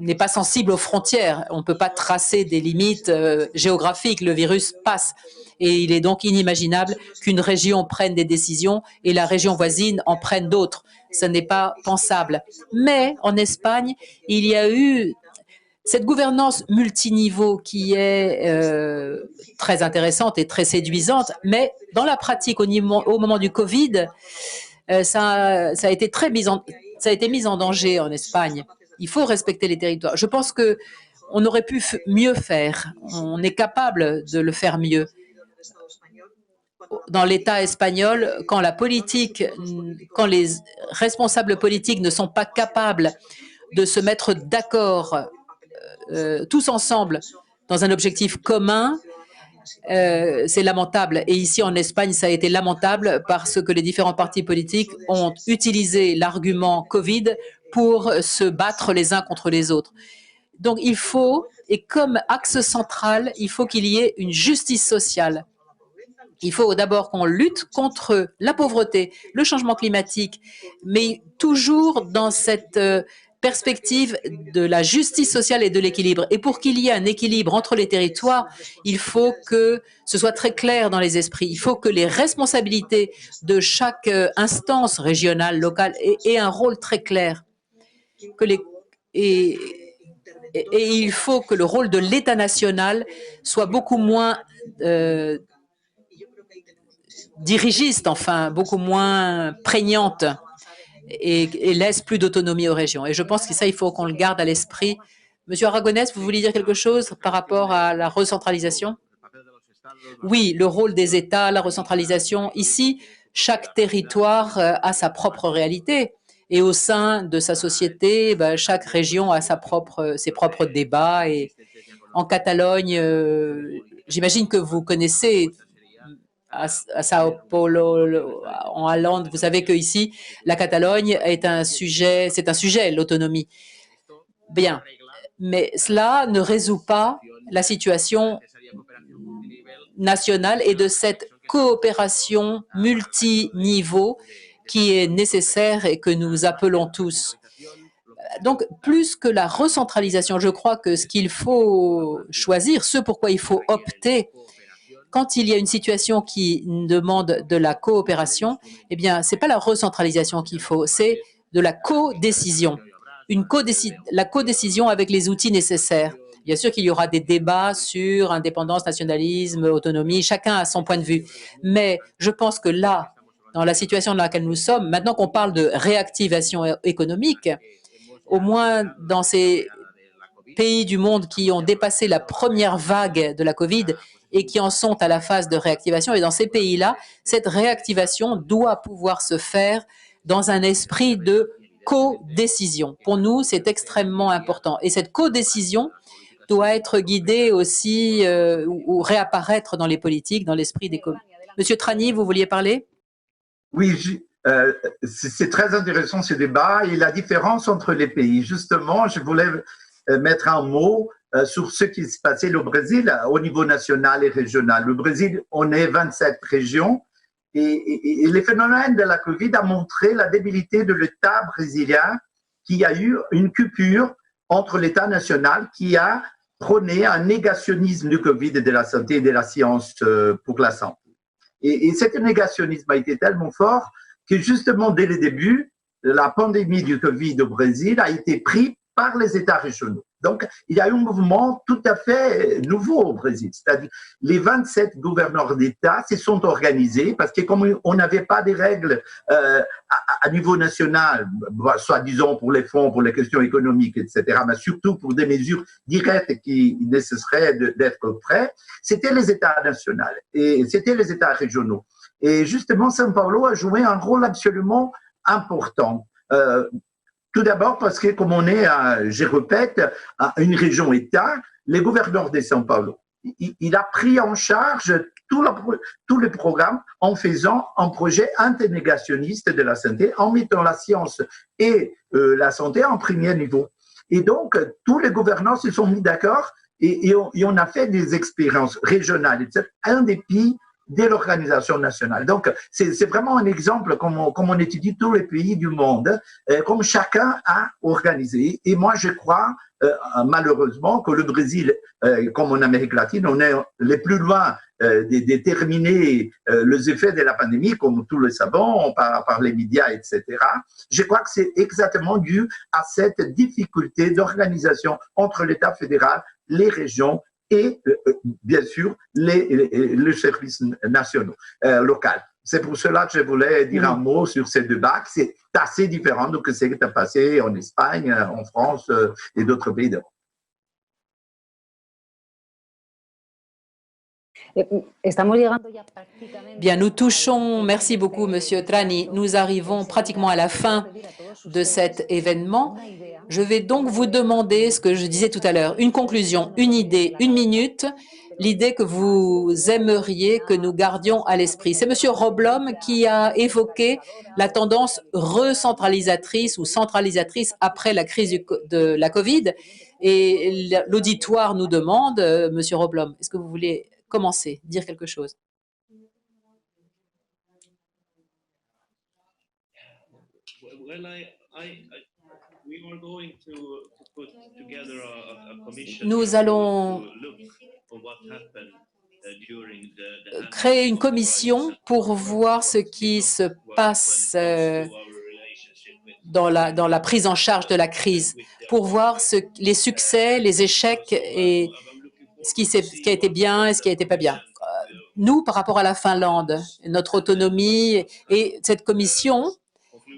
D: n'est pas sensible aux frontières. On ne peut pas tracer des limites géographiques. Le virus passe. Et il est donc inimaginable qu'une région prenne des décisions et la région voisine en prenne d'autres. Ce n'est pas pensable. Mais en Espagne, il y a eu cette gouvernance multiniveau qui est très intéressante et très séduisante, mais dans la pratique, au moment du Covid, ça a été mis en danger en Espagne. Il faut respecter les territoires. Je pense qu'on aurait pu mieux faire. On est capable de le faire mieux. Dans l'État espagnol, quand les responsables politiques ne sont pas capables de se mettre d'accord tous ensemble dans un objectif commun, c'est lamentable. Et ici, en Espagne, ça a été lamentable parce que les différents partis politiques ont utilisé l'argument Covid pour se battre les uns contre les autres. Donc, il faut, et comme axe central, il faut qu'il y ait une justice sociale. Il faut d'abord qu'on lutte contre la pauvreté, le changement climatique, mais toujours dans cette perspective de la justice sociale et de l'équilibre. Et pour qu'il y ait un équilibre entre les territoires, il faut que ce soit très clair dans les esprits. Il faut que les responsabilités de chaque instance régionale, locale aient un rôle très clair. Et il faut que le rôle de l'État national soit beaucoup moins dirigiste, enfin, beaucoup moins prégnante et laisse plus d'autonomie aux régions. Et je pense que ça, il faut qu'on le garde à l'esprit. Monsieur Aragonès, vous vouliez dire quelque chose par rapport à la recentralisation? Oui, le rôle des États, la recentralisation. Ici, chaque territoire a sa propre réalité. Et au sein de sa société, chaque région a ses propres débats. Et en Catalogne, j'imagine que vous connaissez à Sao Paulo, en Hollande, vous savez qu'ici, la Catalogne est c'est un sujet, l'autonomie. Bien, mais cela ne résout pas la situation nationale et de cette coopération multiniveau qui est nécessaire et que nous appelons tous. Donc, plus que la recentralisation, je crois que ce qu'il faut choisir, ce pourquoi il faut opter, quand il y a une situation qui demande de la coopération, eh bien, ce n'est pas la recentralisation qu'il faut, c'est de la codécision. La codécision avec les outils nécessaires. Bien sûr qu'il y aura des débats sur indépendance, nationalisme, autonomie, chacun a son point de vue. Mais je pense que là, dans la situation dans laquelle nous sommes, maintenant qu'on parle de réactivation économique, au moins dans ces pays du monde qui ont dépassé la première vague de la Covid et qui en sont à la phase de réactivation. Et dans ces pays-là, cette réactivation doit pouvoir se faire dans un esprit de codécision. Pour nous, c'est extrêmement important. Et cette codécision doit être guidée aussi ou réapparaître dans les politiques, dans l'esprit Monsieur Trani, vous vouliez parler?
E: Oui, c'est très intéressant ce débat et la différence entre les pays. Justement, je voulais mettre un mot sur ce qui se passait au Brésil au niveau national et régional. Le Brésil, on est 27 régions et les phénomènes de la Covid a montré la débilité de l'État brésilien qui a eu une coupure entre l'État national qui a prôné un négationnisme du Covid et de la santé et de la science pour la santé. Et cet négationnisme a été tellement fort que justement, dès le début, la pandémie du Covid au Brésil a été prise par les États régionaux. Donc, il y a eu un mouvement tout à fait nouveau au Brésil. C'est-à-dire, les 27 gouverneurs d'État se sont organisés parce que comme on n'avait pas de règles à niveau national, soit disons pour les fonds, pour les questions économiques, etc., mais surtout pour des mesures directes qui nécessiteraient d'être prêtes, c'était les États nationaux et c'était les États régionaux. Et justement, São Paulo a joué un rôle absolument important. Tout d'abord parce que comme on est, je répète, une région-État, les gouverneurs de São Paulo, il a pris en charge tout le programme en faisant un projet antinégationniste de la santé, en mettant la science et la santé en premier niveau. Et donc, tous les gouverneurs se sont mis d'accord et on a fait des expériences régionales, etc., en dépit de l'organisation nationale. Donc, c'est vraiment un exemple comme on étudie tous les pays du monde, comme chacun a organisé. Et moi, je crois, malheureusement, que le Brésil, comme en Amérique latine, on est les plus loin de déterminer les effets de la pandémie, comme tous le savons, par les médias, etc. Je crois que c'est exactement dû à cette difficulté d'organisation entre l'État fédéral, les régions et bien sûr les services nationaux, locaux. C'est pour cela que je voulais dire un mot sur ces débats. C'est assez différent de ce qui est passé en Espagne, en France et d'autres pays d'Europe.
D: Bien, nous touchons, merci beaucoup Monsieur Trani, nous arrivons pratiquement à la fin de cet événement. Je vais donc vous demander ce que je disais tout à l'heure, une conclusion, une idée, une minute, l'idée que vous aimeriez que nous gardions à l'esprit. C'est Monsieur Roblom qui a évoqué la tendance recentralisatrice ou centralisatrice après la crise de la Covid et l'auditoire nous demande, Monsieur Roblom, est-ce que vous voulez commencer, dire quelque chose? Nous allons créer une commission pour voir ce qui se passe dans la prise en charge de la crise, pour voir les succès, les échecs et ce qui a été bien et ce qui a été pas bien. Nous, par rapport à la Finlande, notre autonomie et cette commission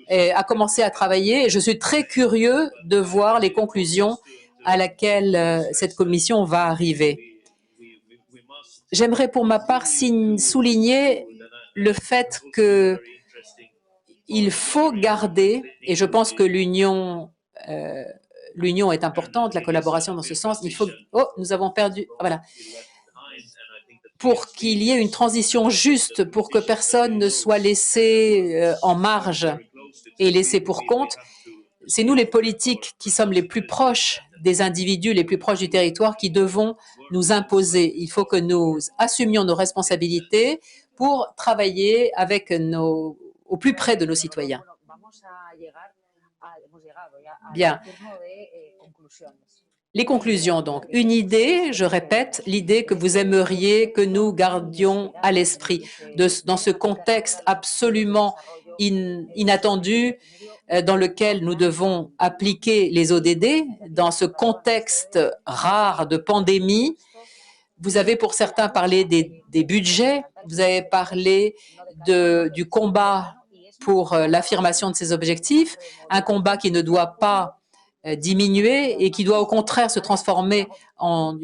D: a commencé à travailler et je suis très curieux de voir les conclusions à laquelle cette commission va arriver. J'aimerais pour ma part souligner le fait qu'il faut garder, et je pense que l'union est importante, la collaboration dans ce sens, il faut... Oh, nous avons perdu... Voilà. Pour qu'il y ait une transition juste, pour que personne ne soit laissé en marge et laissé pour compte, c'est nous les politiques qui sommes les plus proches des individus, les plus proches du territoire, qui devons nous imposer. Il faut que nous assumions nos responsabilités pour travailler avec au plus près de nos citoyens. Bien. Les conclusions, donc. Une idée, je répète, l'idée que vous aimeriez que nous gardions à l'esprit dans ce contexte absolument inattendu dans lequel nous devons appliquer les ODD, dans ce contexte rare de pandémie. Vous avez pour certains parlé des budgets, vous avez parlé du combat pour l'affirmation de ces objectifs, un combat qui ne doit pas diminuer et qui doit au contraire se transformer en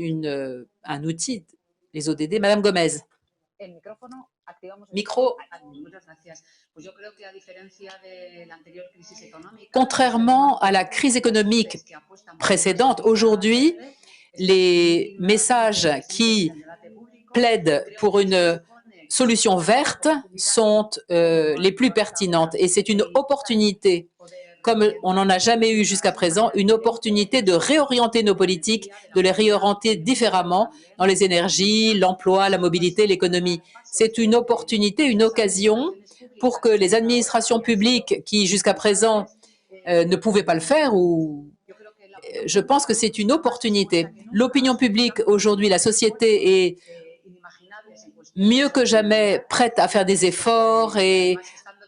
D: un outil, les ODD. Madame Gomez. Micro. Contrairement à la crise économique précédente, aujourd'hui, les messages qui plaident pour une solutions vertes sont les plus pertinentes. Et c'est une opportunité, comme on n'en a jamais eu jusqu'à présent, une opportunité de réorienter nos politiques, de les réorienter différemment dans les énergies, l'emploi, la mobilité, l'économie. C'est une opportunité, une occasion pour que les administrations publiques qui jusqu'à présent ne pouvaient pas le faire, ou je pense que c'est une opportunité. L'opinion publique aujourd'hui, la société est mieux que jamais prête à faire des efforts et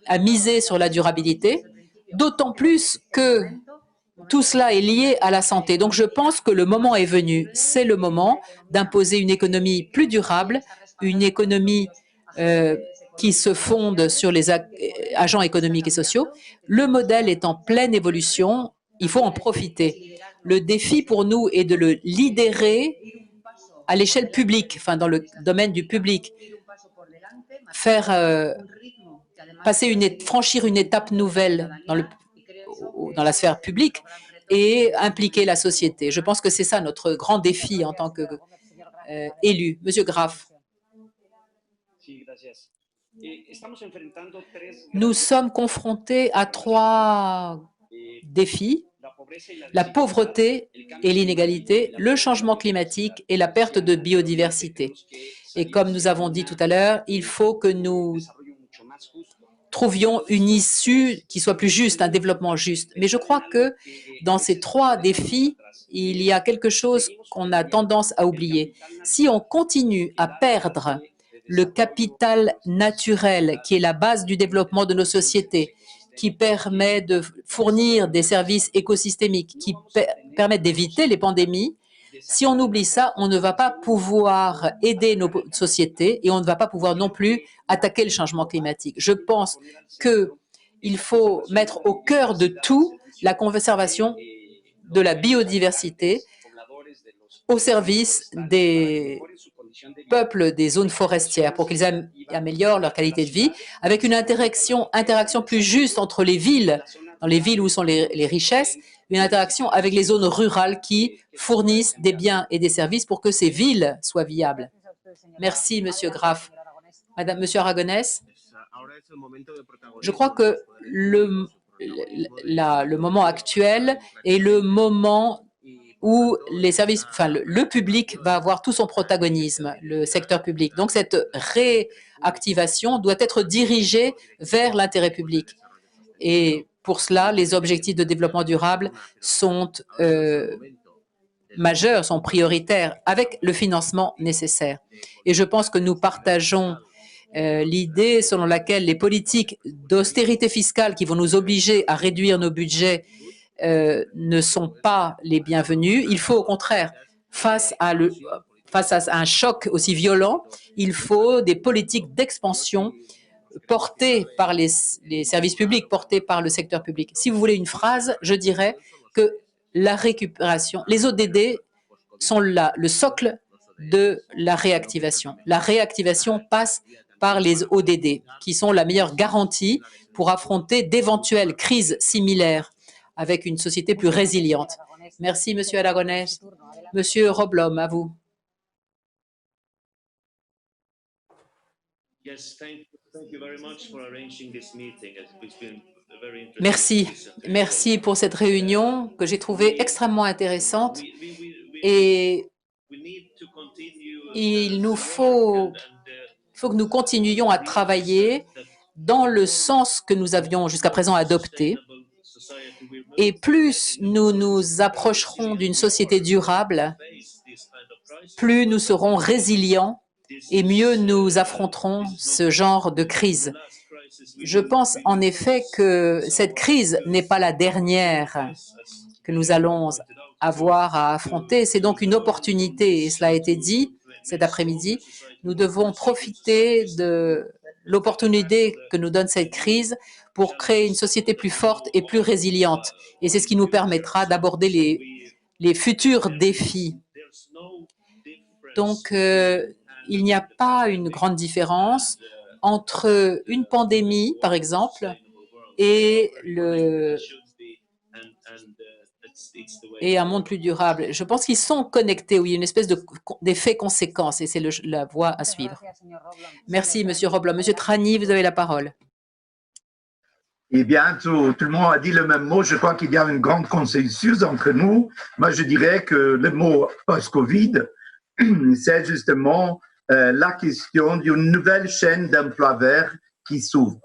D: à miser sur la durabilité, d'autant plus que tout cela est lié à la santé. Donc je pense que le moment est venu. C'est le moment d'imposer une économie plus durable, une économie qui se fonde sur les agents économiques et sociaux. Le modèle est en pleine évolution. Il faut en profiter. Le défi pour nous est de le lidérer à l'échelle publique, enfin dans le domaine du public, faire franchir une étape nouvelle dans la sphère publique et impliquer la société. Je pense que c'est ça notre grand défi en tant qu'élu. Monsieur Graff. Nous sommes confrontés à 3 défis: la pauvreté et l'inégalité, le changement climatique et la perte de biodiversité. Et comme nous avons dit tout à l'heure, il faut que nous trouvions une issue qui soit plus juste, un développement juste. Mais je crois que dans ces 3 défis, il y a quelque chose qu'on a tendance à oublier. Si on continue à perdre le capital naturel qui est la base du développement de nos sociétés, qui permet de fournir des services écosystémiques, qui permettent d'éviter les pandémies, si on oublie ça, on ne va pas pouvoir aider nos sociétés et on ne va pas pouvoir non plus attaquer le changement climatique. Je pense qu'il faut mettre au cœur de tout la conservation de la biodiversité au service des peuples des zones forestières pour qu'ils améliorent leur qualité de vie, avec une interaction plus juste entre les villes, dans les villes où sont les richesses, une interaction avec les zones rurales qui fournissent des biens et des services pour que ces villes soient viables. Merci, Monsieur Graff. Monsieur Aragonès, je crois que le moment actuel est le moment où les services, le public va avoir tout son protagonisme, le secteur public. Donc cette réactivation doit être dirigée vers l'intérêt public. Et pour cela, les objectifs de développement durable sont majeurs, sont prioritaires, avec le financement nécessaire. Et je pense que nous partageons l'idée selon laquelle les politiques d'austérité fiscale qui vont nous obliger à réduire nos budgets ne sont pas les bienvenus. Il faut au contraire, face à un choc aussi violent, il faut des politiques d'expansion portées par les services publics, portées par le secteur public. Si vous voulez une phrase, je dirais que la récupération, les ODD sont le socle de la réactivation. La réactivation passe par les ODD, qui sont la meilleure garantie pour affronter d'éventuelles crises similaires avec une société plus résiliente. Merci, Monsieur Aragonès. Monsieur Roblom, à vous. Merci pour cette réunion que j'ai trouvée extrêmement intéressante et il faut que nous continuions à travailler dans le sens que nous avions jusqu'à présent adopté. Et plus nous nous approcherons d'une société durable, plus nous serons résilients et mieux nous affronterons ce genre de crise. Je pense en effet que cette crise n'est pas la dernière que nous allons avoir à affronter. C'est donc une opportunité, et cela a été dit cet après-midi. Nous devons profiter de l'opportunité que nous donne cette crise pour créer une société plus forte et plus résiliente. Et c'est ce qui nous permettra d'aborder les futurs défis. Donc, il n'y a pas une grande différence entre une pandémie, par exemple, et et un monde plus durable. Je pense qu'ils sont connectés, où il y a une espèce d'effet-conséquence et c'est la voie à suivre. Merci, Monsieur Roblin. Monsieur Trani, vous avez la parole.
E: Eh bien, tout le monde a dit le même mot. Je crois qu'il y a un grand consensus entre nous. Moi, je dirais que le mot post-Covid, c'est justement la question d'une nouvelle chaîne d'emplois verts qui s'ouvre.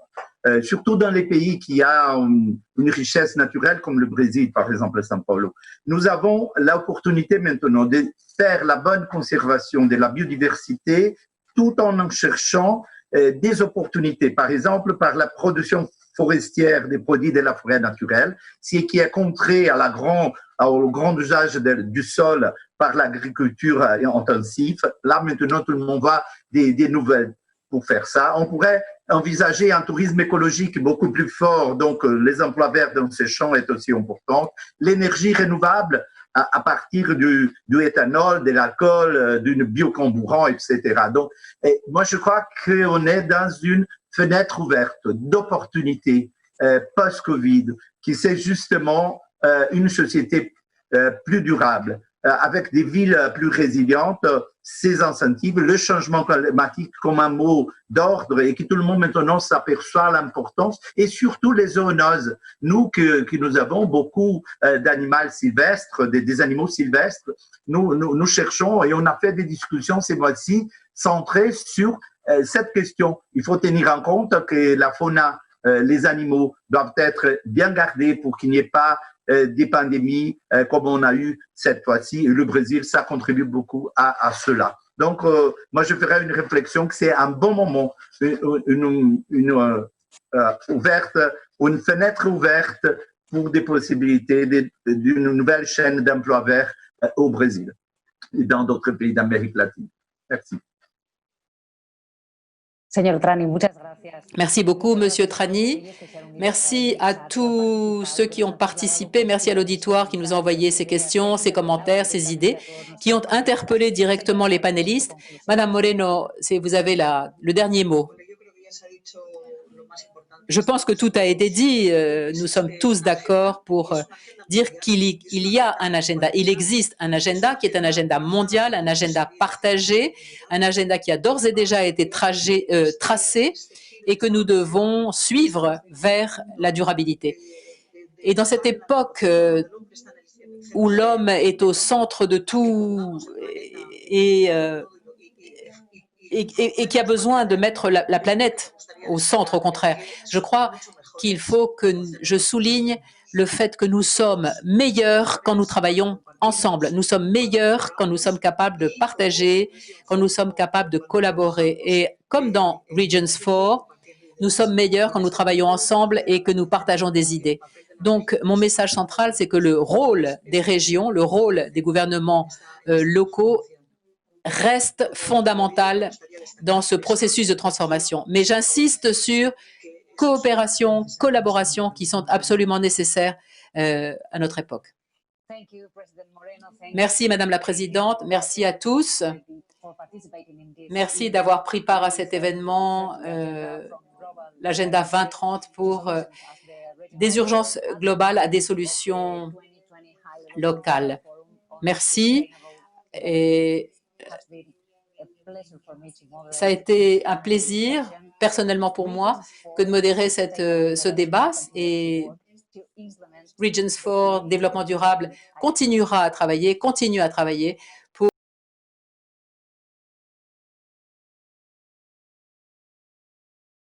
E: Surtout dans les pays qui ont une richesse naturelle comme le Brésil, par exemple, São Paulo. Nous avons l'opportunité maintenant de faire la bonne conservation de la biodiversité tout en cherchant des opportunités, par exemple par la production forestière des produits de la forêt naturelle, ce qui est contré au grand usage du sol par l'agriculture intensive. Là, maintenant, tout le monde voit des nouvelles pour faire ça. On pourrait envisager un tourisme écologique beaucoup plus fort, donc les emplois verts dans ces champs est aussi important. L'énergie renouvelable à partir du éthanol, de l'alcool, d'une biocarburant, etc. Donc, moi, je crois qu'on est dans une fenêtre ouverte d'opportunités post-Covid, qui c'est justement une société plus durable, avec des villes plus résilientes, ces incentives, le changement climatique comme un mot d'ordre et que tout le monde maintenant s'aperçoit l'importance et surtout les zoonoses. Nous qui nous avons beaucoup d'animaux sylvestres, des animaux sylvestres, nous cherchons et on a fait des discussions ces mois-ci centrées sur cette question. Il faut tenir en compte que la fauna, les animaux doivent être bien gardés pour qu'il n'y ait pas des pandémies comme on a eu cette fois-ci. Le Brésil, ça contribue beaucoup à cela. Donc, moi, je ferais une réflexion que c'est un bon moment, une fenêtre ouverte pour des possibilités d'une nouvelle chaîne d'emplois verts au Brésil et dans d'autres pays d'Amérique latine. Merci.
D: Merci beaucoup, Monsieur Trani. Merci à tous ceux qui ont participé. Merci à l'auditoire qui nous a envoyé ces questions, ces commentaires, ces idées, qui ont interpellé directement les panélistes. Madame Moreno, vous avez le dernier mot. Je pense que tout a été dit. Nous sommes tous d'accord pour dire qu'il y a un agenda. Il existe un agenda qui est un agenda mondial, un agenda partagé, un agenda qui a d'ores et déjà été tracé et que nous devons suivre vers la durabilité. Et dans cette époque où l'homme est au centre de tout et qui a besoin de mettre la planète au centre, au contraire. Je crois qu'il faut que je souligne le fait que nous sommes meilleurs quand nous travaillons ensemble. Nous sommes meilleurs quand nous sommes capables de partager, quand nous sommes capables de collaborer. Et comme dans Regions 4, nous sommes meilleurs quand nous travaillons ensemble et que nous partageons des idées. Donc, mon message central, c'est que le rôle des régions, le rôle des gouvernements locaux reste fondamental dans ce processus de transformation. Mais j'insiste sur coopération, collaboration qui sont absolument nécessaires à notre époque. Merci, Madame la Présidente. Merci à tous. Merci d'avoir pris part à cet événement, l'agenda 2030 pour des urgences globales à des solutions locales. Merci. Et ça a été un plaisir, personnellement pour moi, que de modérer ce débat. Et Regions 4 Développement durable continue à travailler